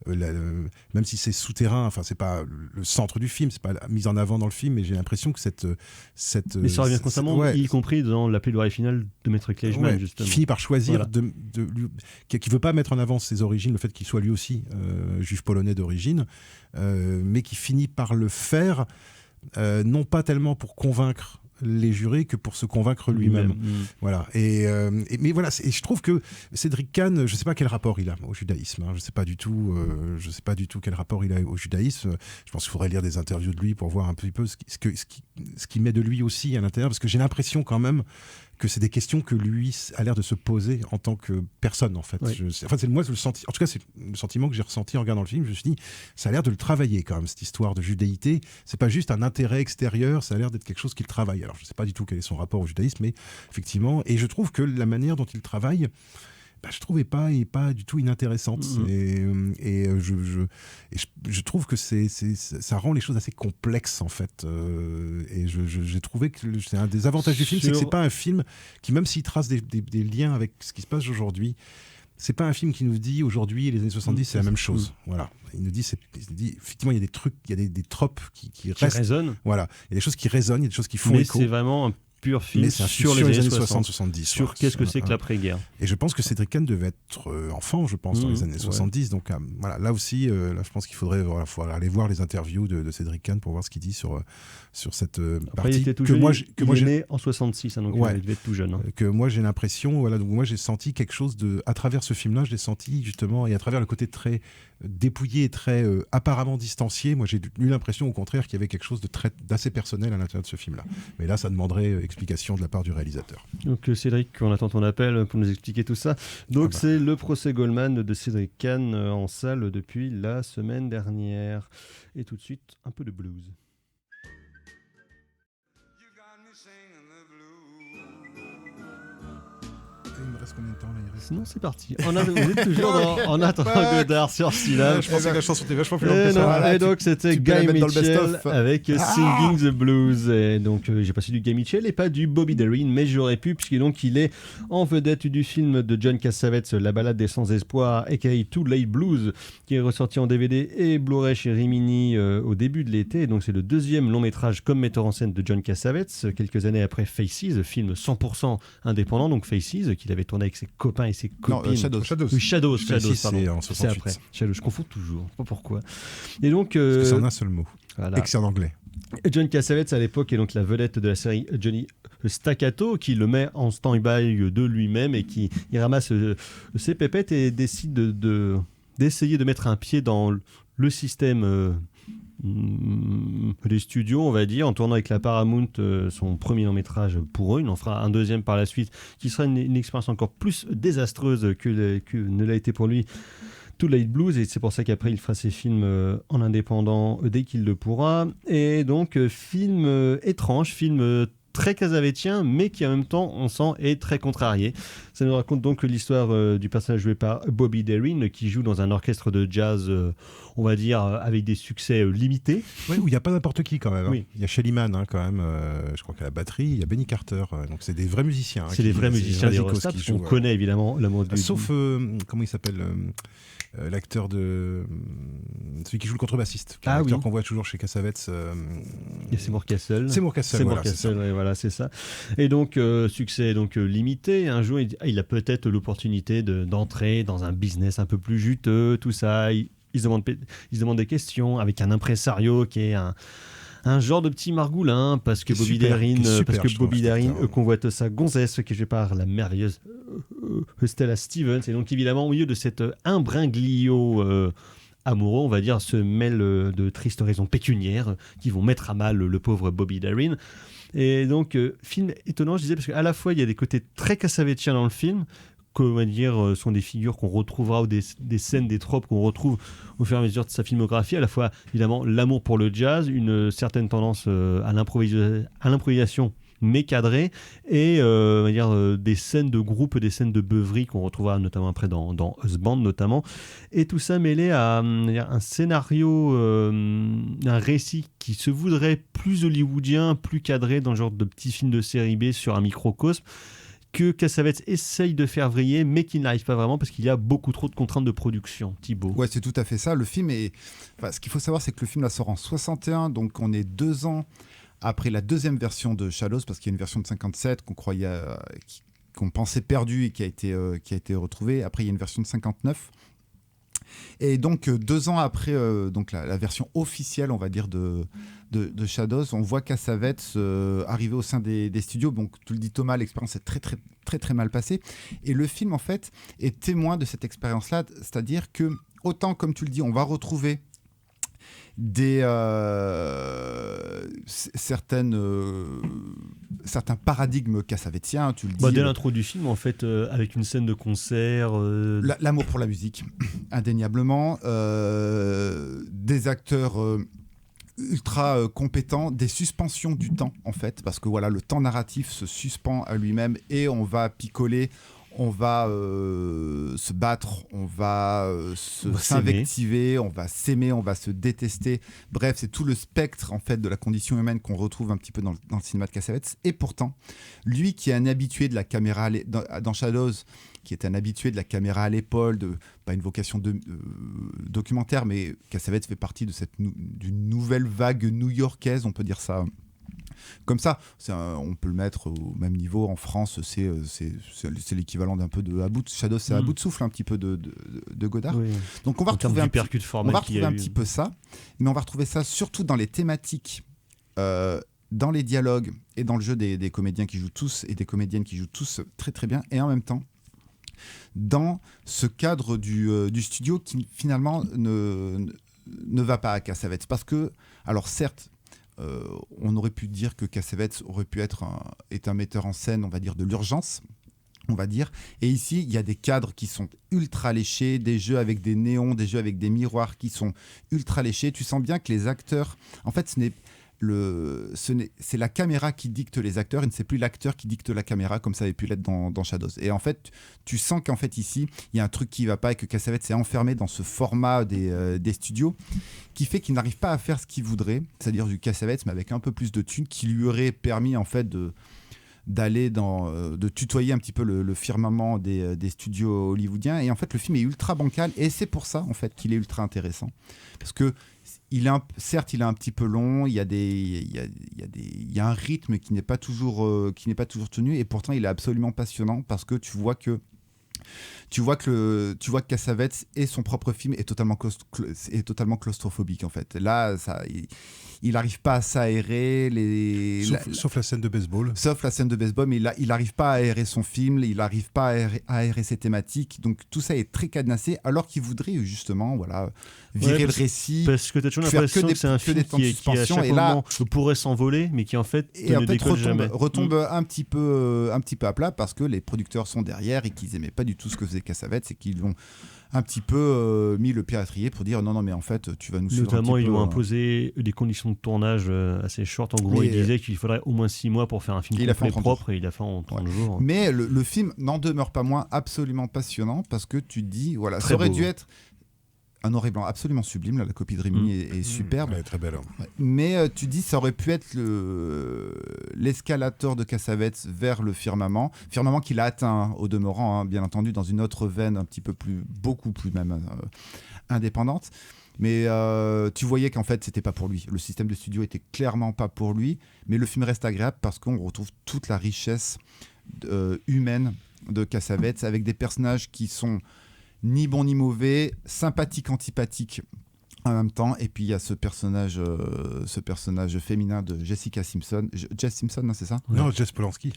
même si c'est souterrain, enfin c'est pas le centre du film, c'est pas mis en avant dans le film, mais j'ai l'impression que cette mais ça revient constamment, y compris dans la plaidoirie finale de Maître Kleichmann, justement. Qui finit par choisir qui veut pas mettre en avant ses origines, le fait qu'il soit lui aussi juif polonais d'origine, mais qui finit par le faire. Non pas tellement pour convaincre les jurés que pour se convaincre lui-même. Voilà. Mais voilà, et je trouve que Cédric Kahn, je sais pas quel rapport il a au judaïsme. Hein. Je sais pas du tout quel rapport il a au judaïsme. Je pense qu'il faudrait lire des interviews de lui pour voir un petit peu ce qui met de lui aussi à l'intérieur, parce que j'ai l'impression quand même que c'est des questions que lui a l'air de se poser en tant que personne, en fait. Oui. En tout cas, c'est le sentiment que j'ai ressenti en regardant le film. Je me suis dit, ça a l'air de le travailler quand même, cette histoire de judéité. C'est pas juste un intérêt extérieur, ça a l'air d'être quelque chose qu'il travaille. Alors, je sais pas du tout quel est son rapport au judaïsme, mais effectivement, et je trouve que la manière dont il travaille, je trouvais pas du tout inintéressante. Je trouve que ça rend les choses assez complexes, en fait. Et j'ai trouvé que c'est un des avantages du film, c'est que c'est pas un film qui, même s'il trace des liens avec ce qui se passe aujourd'hui, c'est pas un film qui nous dit aujourd'hui les années 70 c'est la même chose. Voilà. Il nous dit effectivement il y a des trucs, il y a des tropes qui restent. Résonnent. Voilà. Il y a des choses qui résonnent, il y a des choses qui font écho. Mais c'est vraiment un pur film sur les années 60-70. Sur voilà, qu'est-ce que c'est que l'après-guerre. Et je pense que Cédric Kahn devait être enfant, je pense, dans les années 70. Donc voilà, là aussi, là, je pense qu'il faudrait aller voir les interviews de Cédric Kahn pour voir ce qu'il dit sur cette Après, partie. il était tout jeune, il est né en 66, hein, donc il devait être tout jeune. Hein. Que moi j'ai l'impression, voilà, donc moi j'ai senti quelque chose à travers ce film-là, je l'ai senti justement, et à travers le côté très dépouillé et très apparemment distancié, moi j'ai eu l'impression au contraire qu'il y avait quelque chose d'assez personnel à l'intérieur de ce film-là. Mais là, ça demanderait explication de la part du réalisateur. Donc Cédric, on attend ton appel pour nous expliquer tout ça. Donc c'est le procès Goldman de Cédric Kahn en salle depuis la semaine dernière. Et tout de suite, un peu de blues. Il me reste combien de temps là? Non, c'est parti. Vous êtes toujours en attendant Godard sur Syllab. Je pensais que la chanson était vachement plus longue que ça. Et donc c'était Guy Mitchell avec Singing the Blues. Et donc j'ai passé du Guy Mitchell et pas du Bobby Darin, mais j'aurais pu, puisqu'il il est en vedette du film de John Cassavetes, La balade des sans espoir, aka Too Late Blues, qui est ressorti en DVD et Blu-ray chez Rimini au début de l'été. Et donc c'est le deuxième long métrage comme metteur en scène de John Cassavetes, quelques années après Faces, film 100% indépendant, donc Faces, qu'il avait tourné avec ses copains et ses copines. Non, Shadows. Oui, Shadows, Faces, pardon. c'est en 68. C'est après. Shadows, je confonds toujours, je sais pas pourquoi. Et donc, parce que c'est en un seul mot. Voilà. Et que c'est en anglais. John Cassavetes à l'époque est donc la vedette de la série Johnny Staccato, qui le met en stand-by de lui-même et qui il ramasse ses pépettes et décide d'essayer de mettre un pied dans le système des studios, on va dire, en tournant avec la Paramount son premier long métrage pour eux. Il en fera un deuxième par la suite qui sera une expérience encore plus désastreuse que ne l'a été pour lui Too Late Blues, et c'est pour ça qu'après il fera ses films en indépendant dès qu'il le pourra. Et donc film étrange, film très casavétien, mais qui en même temps, on sent, est très contrarié. Ça nous raconte donc l'histoire du personnage joué par Bobby Darin, qui joue dans un orchestre de jazz, on va dire, avec des succès limités. Oui, où il n'y a pas n'importe qui quand même. Oui. Hein. Il y a Shelly Manne quand même, je crois qu'à la batterie, il y a Benny Carter, donc c'est des vrais musiciens. C'est des vrais musiciens des Rostas, parce qu'on connaît évidemment l'amour du... Sauf, comment il s'appelle l'acteur celui qui joue le contrebassiste, l'acteur qu'on voit toujours chez Cassavetes. Et Seymour Cassel. Seymour Cassel, voilà, c'est ça. Et donc, succès limité. Un jour, il a peut-être l'opportunité d'entrer dans un business un peu plus juteux, tout ça. Il se demande des questions avec un impresario qui est un genre de petit margoulin, parce que Bobby Darin convoite sa gonzesse, qui est jouée par la merveilleuse Stella Stevens. Et donc, évidemment, au milieu de cet imbroglio amoureux, on va dire, se mêlent de tristes raisons pécuniaires qui vont mettre à mal le pauvre Bobby Darin. Et donc, film étonnant, je disais, parce qu'à la fois, il y a des côtés très cassavétiens dans le film, comment dire, sont des figures qu'on retrouvera, ou des scènes, des tropes qu'on retrouve au fur et à mesure de sa filmographie. À la fois, évidemment, l'amour pour le jazz, une certaine tendance à l'improvisation, mais cadrée, et on va dire, des scènes de groupe, des scènes de beuverie qu'on retrouvera notamment après dans Husband notamment. Et tout ça mêlé à un scénario, un récit qui se voudrait plus hollywoodien, plus cadré, dans le genre de petit film de série B sur un microcosme, que Cassavetes essaye de faire vriller, mais qui n'arrive pas vraiment parce qu'il y a beaucoup trop de contraintes de production. Thibaut. Ouais, c'est tout à fait ça. Le film est... Enfin, ce qu'il faut savoir, c'est que le film là, sort en 61, donc on est 2 ans après la deuxième version de Shadows, parce qu'il y a une version de 57 qu'on croyait, qu'on pensait perdue et qui a été retrouvée. Après, il y a une version de 59. Et donc 2 ans après donc la version officielle, on va dire, de Shadows, on voit Cassavetes arriver au sein des studios. Donc tu le dis Thomas, l'expérience est très très très très mal passée. Et le film en fait est témoin de cette expérience-là, c'est-à-dire que autant comme tu le dis, on va retrouver certains paradigmes cassavétiens, tu le dis. Dès l'intro du film, en fait, avec une scène de concert. L'amour pour la musique, indéniablement. Des acteurs ultra compétents, des suspensions du temps, en fait, parce que voilà, le temps narratif se suspend à lui-même et on va picoler. On va se battre, on va s'invectiver, on va s'aimer, on va se détester. Bref, c'est tout le spectre en fait de la condition humaine qu'on retrouve un petit peu dans le cinéma de Cassavetes. Et pourtant, lui qui est un habitué de la caméra dans Shadows, qui est un habitué de la caméra à l'épaule, pas une vocation documentaire, mais Cassavetes fait partie d'une nouvelle vague new-yorkaise, on peut dire ça. Comme ça, on peut le mettre au même niveau. En France, c'est l'équivalent d'un peu de à bout de Shadows, c'est à bout de souffle un petit peu de Godard. Oui. Donc on va retrouver un petit peu ça, mais on va retrouver ça surtout dans les thématiques, dans les dialogues et dans le jeu des comédiens qui jouent tous et des comédiennes qui jouent tous très très bien, et en même temps dans ce cadre du studio qui finalement ne va pas à Cassavetes, parce que, alors certes, on aurait pu dire que Cassavetes aurait pu être un metteur en scène, on va dire, de l'urgence, on va dire. Et ici, il y a des cadres qui sont ultra léchés, des jeux avec des néons, des jeux avec des miroirs qui sont ultra léchés. Tu sens bien que les acteurs, en fait, c'est la caméra qui dicte les acteurs, et ne c'est plus l'acteur qui dicte la caméra comme ça avait pu l'être dans Shadows. Et en fait, tu sens qu'en fait ici, il y a un truc qui va pas et que Cassavetes s'est enfermé dans ce format des studios qui fait qu'il n'arrive pas à faire ce qu'il voudrait, c'est-à-dire du Cassavetes mais avec un peu plus de thunes qui lui aurait permis en fait de tutoyer un petit peu le firmament des studios hollywoodiens. Et en fait, le film est ultra bancal, et c'est pour ça en fait qu'il est ultra intéressant, parce que certes, il est un petit peu long, il y a un rythme qui n'est pas toujours tenu, et pourtant il est absolument passionnant, parce que tu vois que Cassavetes et son propre film est totalement claustrophobique en fait. Là, il n'arrive pas à s'aérer sauf la scène de baseball. Sauf la scène de baseball, mais il n'arrive pas à aérer son film, il n'arrive pas à aérer ses thématiques. Donc tout ça est très cadenassé, alors qu'il voudrait justement virer le récit. Parce que tu as toujours l'impression que c'est un film qui à chaque moment pourrait s'envoler, mais qui en fait ne décolle jamais. Retombe un petit peu à plat, parce que les producteurs sont derrière et qu'ils n'aimaient pas du tout ce que faisait Cassavetes, et qu'ils l'ont un petit peu mis le pied à l'étrier pour dire non mais en fait tu vas nous suivre. Notamment ils lui ont imposé des conditions de tournage assez short. En gros, il disait qu'il faudrait au moins 6 mois pour faire un film complet propre, et il a fait en 30 jours. Mais le film n'en demeure pas moins absolument passionnant, parce que tu te dis voilà, ça aurait dû être un noir et blanc absolument sublime. Là, la copie de Rimini est superbe. Elle est très belle. Ouais. Mais tu dis ça aurait pu être l'escalator de Cassavetes vers le firmament qu'il a atteint au demeurant, bien entendu, dans une autre veine un petit peu beaucoup plus même indépendante. Mais tu voyais qu'en fait c'était pas pour lui. Le système de studio était clairement pas pour lui. Mais le film reste agréable parce qu'on retrouve toute la richesse humaine de Cassavetes, avec des personnages qui sont ni bon ni mauvais, sympathique, antipathique en même temps. Et puis il y a ce personnage féminin de Jessica Simpson. Jess Simpson, non, c'est ça? Non, Jess Polanski.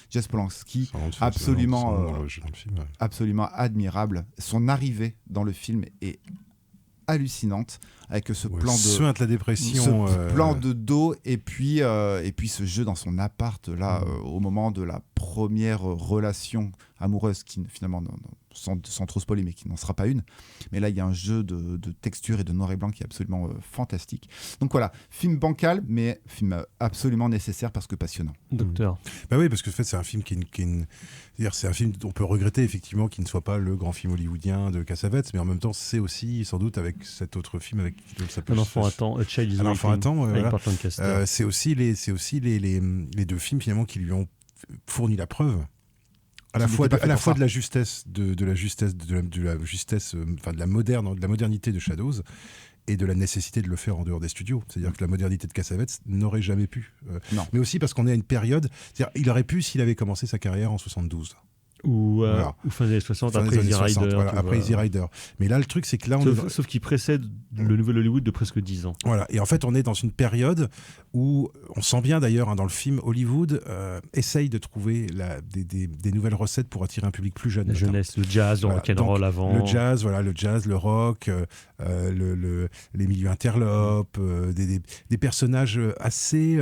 Jess Polanski, absolument admirable. Son arrivée dans le film est hallucinante, avec ce plan de la dépression, plan de dos, et puis ce jeu dans son appart là, au moment de la première relation amoureuse, qui finalement sans trop spoiler, mais qui n'en sera pas une. Mais là, il y a un jeu de texture et de noir et blanc qui est absolument fantastique. Donc voilà, film bancal, mais film absolument nécessaire parce que passionnant. Docteur. Bah oui, parce que en fait, c'est un film c'est un film dont on peut regretter effectivement qu'il ne soit pas le grand film hollywoodien de Cassavetes, mais en même temps, c'est aussi sans doute avec cet autre film avec Un enfant attend, A Child is Waiting. Un enfant attend, voilà. c'est aussi les deux films finalement qui lui ont fourni la preuve. À la fois de la justesse, de la modernité de Shadows, et de la nécessité de le faire en dehors des studios. C'est-à-dire que la modernité de Cassavetes n'aurait jamais pu. Non. Mais aussi parce qu'on est à une période... C'est-à-dire, il aurait pu s'il avait commencé sa carrière en 72. Ou Voilà. fin des années 60, Fin des après années Easy 60, Rider. voilà, tu après vois. Easy Rider. Mais là, le truc, c'est que là, Sauf qu'il précède le nouvel Hollywood de presque 10 ans. Voilà, et en fait, on est dans une période où on sent bien d'ailleurs dans le film Hollywood essaye de trouver des nouvelles recettes pour attirer un public plus jeune. La jeunesse, le jazz, le rock'n'roll avant. Le jazz, le rock, les milieux interlopes, des personnages assez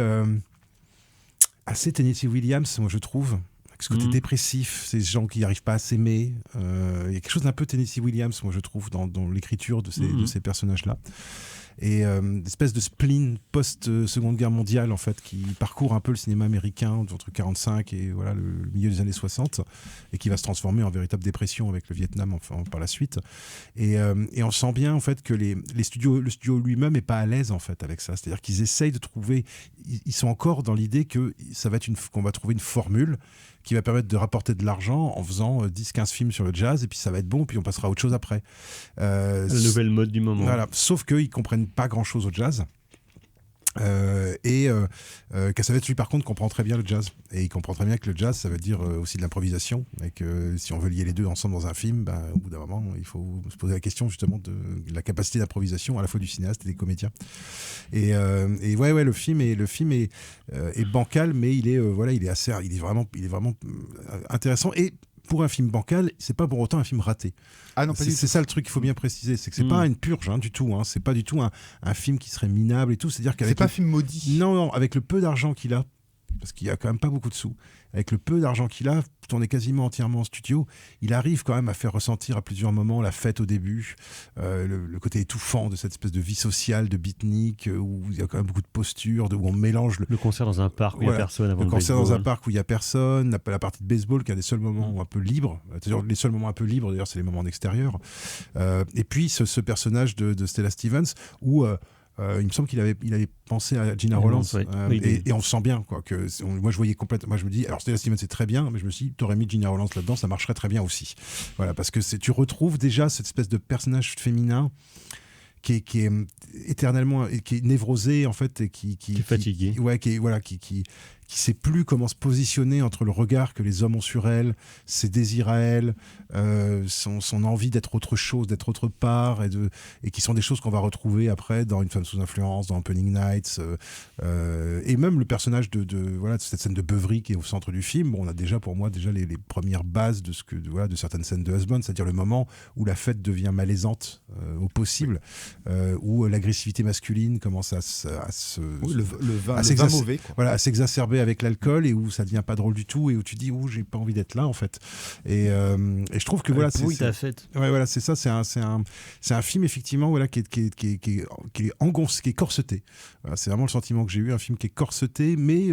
Tennessee Williams, moi je trouve. Ce côté dépressif, ces gens qui n'arrivent pas à s'aimer. Il y a quelque chose d'un peu Tennessee Williams, moi je trouve, dans l'écriture de ces personnages-là. Et une espèce de spleen post-Seconde Guerre mondiale, en fait, qui parcourt un peu le cinéma américain entre 45 et voilà, le milieu des années 60, et qui va se transformer en véritable dépression avec le Vietnam enfin, par la suite. Et on sent bien, en fait, que le studio lui-même n'est pas à l'aise, en fait, avec ça. C'est-à-dire qu'ils essayent de trouver... Ils sont encore dans l'idée qu'on va trouver une formule qui va permettre de rapporter de l'argent en faisant 10-15 films sur le jazz, et puis ça va être bon, puis on passera à autre chose après. La nouvelle mode du moment. Voilà. Sauf qu'ils ne comprennent pas grand-chose au jazz. Cassavetes, lui, par contre, comprend très bien le jazz. Et il comprend très bien que le jazz, ça veut dire aussi de l'improvisation. Et que si on veut lier les deux ensemble dans un film, au bout d'un moment, il faut se poser la question justement de la capacité d'improvisation à la fois du cinéaste et des comédiens. Et ouais, le film est bancal, mais il est vraiment intéressant. Et pour un film bancal, c'est pas pour autant un film raté. Ah non, pas du tout. C'est ça le truc qu'il faut bien préciser, c'est que c'est pas une purge du tout. C'est pas du tout un film qui serait minable et tout. C'est-à-dire qu'avec c'est pas un film maudit. Non, avec le peu d'argent qu'il a, parce qu'il y a quand même pas beaucoup de sous. Avec le peu d'argent qu'il a, tourné quasiment entièrement en studio, il arrive quand même à faire ressentir à plusieurs moments la fête au début, le côté étouffant de cette espèce de vie sociale, de beatnik, où il y a quand même beaucoup de postures, où on mélange le concert dans un parc où il n'y a personne avant le concert baseball. dans un parc où il n'y a personne, la partie de baseball qui a des seuls moments un peu libres. Les seuls moments un peu libres, d'ailleurs, c'est les moments en extérieur. Et puis ce personnage de Stella Stevens où... il me semble qu'il avait pensé à Gina Rollins, et on sent bien quoi, moi je voyais complètement, moi je me dis alors Stella Stevens c'est très bien, mais je me suis dit t'aurais mis Gina Rollins là-dedans, ça marcherait très bien aussi, voilà, parce que tu retrouves déjà cette espèce de personnage féminin qui est éternellement, qui est névrosé en fait, et qui est fatigué, qui sait plus comment se positionner entre le regard que les hommes ont sur elle, ses désirs à elle, son envie d'être autre chose, d'être autre part, et qui sont des choses qu'on va retrouver après dans Une femme sous influence, dans Opening Nights, et même le personnage de cette scène de beuverie qui est au centre du film. Bon, on a déjà pour moi les premières bases de certaines scènes de Husband, c'est-à-dire le moment où la fête devient malaisante au possible, où l'agressivité masculine commence à s'exacerber avec l'alcool, et où ça devient pas drôle du tout, et où tu dis j'ai pas envie d'être là en fait, et je trouve que c'est ça, c'est un film effectivement qui est corseté. Voilà, c'est vraiment le sentiment que j'ai eu, un film qui est corseté, mais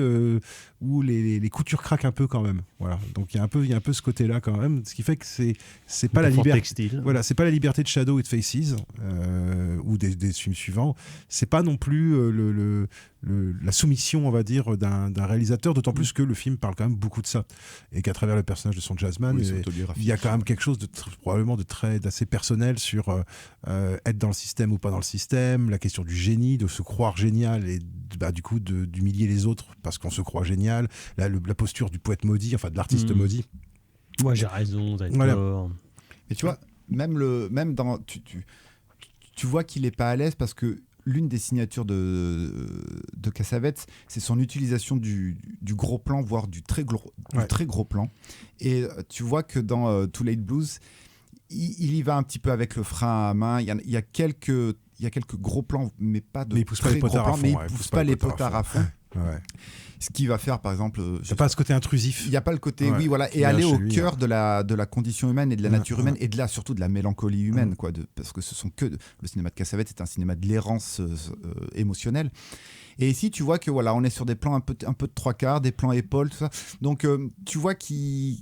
où les coutures craquent un peu quand même, voilà. Donc il y a un peu ce côté là quand même, ce qui fait que c'est pas la liberté, voilà, c'est pas la liberté de Shadow et de Faces ou des films suivants, c'est pas non plus la soumission, on va dire, d'un réalisateur, d'autant plus que le film parle quand même beaucoup de ça, et qu'à travers le personnage de son jazzman, il y a quand même quelque chose probablement d'assez personnel sur être dans le système ou pas dans le système, la question du génie, de se croire génial, et du coup d'humilier les autres parce qu'on se croit génial, la posture du poète maudit, enfin de l'artiste maudit. Moi j'ai raison, t'as tort. Et tu vois, même dans tu vois qu'il est pas à l'aise, parce que l'une des signatures de Cassavetes, c'est son utilisation du gros plan, voire du très gros plan. Et tu vois que dans Too Late Blues, il y va un petit peu avec le frein à main. Il y a quelques gros plans, mais pas de très gros plans, mais il pousse pas les potards à fond. Ouais. Ce qui va faire, par exemple... Il n'y a pas ce côté intrusif. Il n'y a pas le côté, et aller au cœur de la condition humaine et de la nature humaine, et surtout de la mélancolie humaine, parce que le cinéma de Cassavetes est un cinéma de l'errance émotionnelle. Et ici, tu vois que on est sur des plans un peu de trois quarts, des plans épaules, tout ça. Donc, tu vois qu'il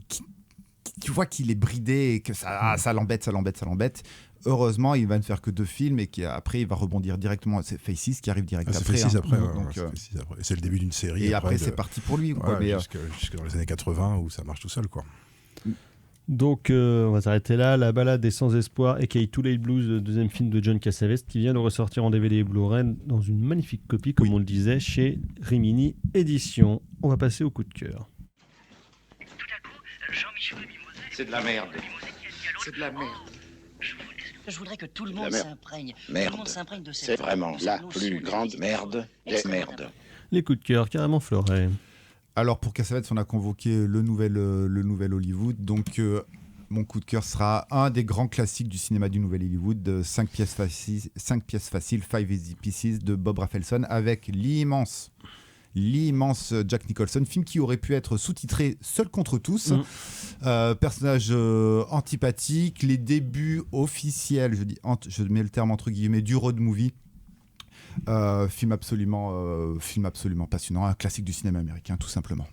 est bridé, et que ça l'embête. Heureusement, il va ne faire que 2 films, et qu'après, il va rebondir directement. C'est Faces qui arrive direct après. C'est après. C'est le début d'une série. Et après, c'est parti pour lui. Jusque dans les années 80, où ça marche tout seul, quoi. Donc, on va s'arrêter là. La balade des sans espoir, aka Too Late Blues, le deuxième film de John Cassavetes, qui vient de ressortir en DVD et Blu-ray dans une magnifique copie, comme on le disait, chez Rimini Éditions. On va passer au coup de cœur. Tout à coup, Jean-Michel Mimoset C'est de la merde. C'est de la merde. Je voudrais que tout le monde merde. s'imprègne. Tout Merde. le monde s'imprègne de cette C'est vraiment de la cette notion plus de grande musique. merde des Extrêmement merdes. Les coups de cœur, carrément Florey. Alors pour Cassavetes, on a convoqué le nouvel Hollywood. Donc mon coup de cœur sera un des grands classiques du cinéma du nouvel Hollywood, 5 pièces faciles, 5 easy pieces de Bob Rafelson, avec l'immense Jack Nicholson, film qui aurait pu être sous-titré Seul contre tous. Personnage antipathique, les débuts officiels, je mets le terme entre guillemets, du road movie. Film absolument passionnant, un classique du cinéma américain, tout simplement.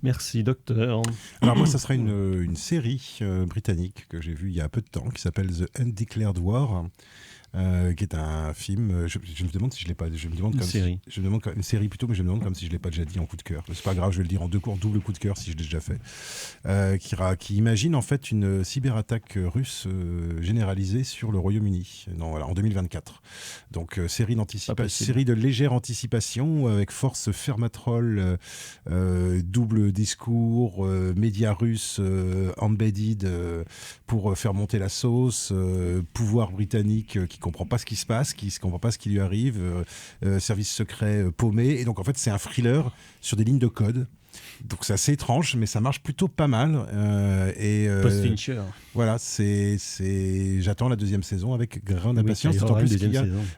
Merci, docteur. Alors moi, ça sera une série britannique que j'ai vue il y a peu de temps, qui s'appelle The Undeclared War, qui est un film. Je me demande si je l'ai pas. Je me demande Une comme série. Si, je me demande une série plutôt, mais je me demande comme si je l'ai pas déjà dit en coup de cœur. C'est pas grave, je vais le dire en double coup de cœur si je l'ai déjà fait. Qui imagine en fait une cyberattaque russe généralisée sur le Royaume-Uni en 2024. Donc série de légère anticipation avec force Fermatrol, double discours, médias russes embedded pour faire monter la sauce, pouvoir britannique qui comprend pas ce qui se passe, qui comprend pas ce qui lui arrive, service secret paumé. Et donc en fait c'est un thriller sur des lignes de code. Donc c'est assez étrange, mais ça marche plutôt pas mal. Post-Fincher. Voilà, j'attends la deuxième saison avec grande impatience. D'autant plus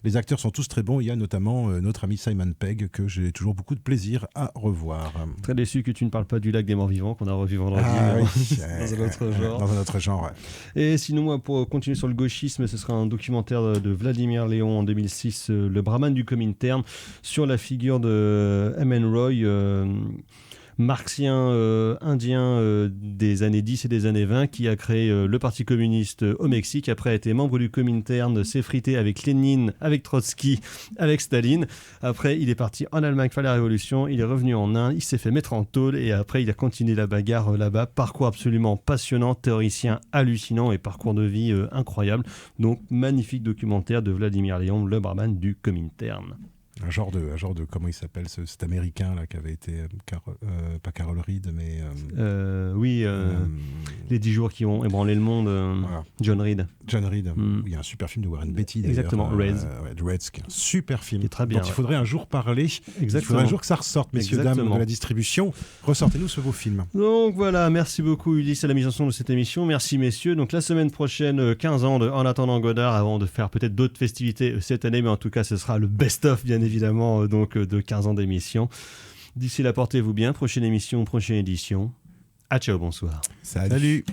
les acteurs sont tous très bons. Il y a notamment notre ami Simon Pegg, que j'ai toujours beaucoup de plaisir à revoir. Très déçu que tu ne parles pas du lac des morts vivants qu'on a revu vendredi dans un autre genre. Dans un autre genre, ouais. Et sinon, moi, pour continuer sur le gauchisme, ce sera un documentaire de Vladimir Léon en 2006, Le Brahman du Comintern, sur la figure de M.N. Roy, marxien indien des années 10 et des années 20, qui a créé le Parti communiste au Mexique, après a été membre du Comintern, s'est frité avec Lénine, avec Trotsky, avec Staline. Après, il est parti en Allemagne faire la révolution, il est revenu en Inde, il s'est fait mettre en tôle et après il a continué la bagarre là-bas. Parcours absolument passionnant, théoricien hallucinant et parcours de vie incroyable. Donc magnifique documentaire de Vladimir Léon, Le Brahman du Comintern. Un genre de comment il s'appelle cet américain là qui avait été pas Carol Reed mais les 10 jours qui ont ébranlé le monde, voilà. John Reed. Il y a un super film de Warren Beatty d'ailleurs. Exactement, Reds. Reds, qui est un super film. Très bien, dont il faudrait un jour parler. Exactement. Il faudrait un jour que ça ressorte, messieurs, dames de la distribution. Ressortez-nous ce beau film. Donc voilà, merci beaucoup Ulysse à la mise en son de cette émission. Merci messieurs. Donc la semaine prochaine, 15 ans de En attendant Godard, avant de faire peut-être d'autres festivités cette année, mais en tout cas ce sera le best-of bien évidemment de 15 ans d'émission. D'ici là, portez-vous bien. Prochaine émission, prochaine édition. À ciao, bonsoir. Salut.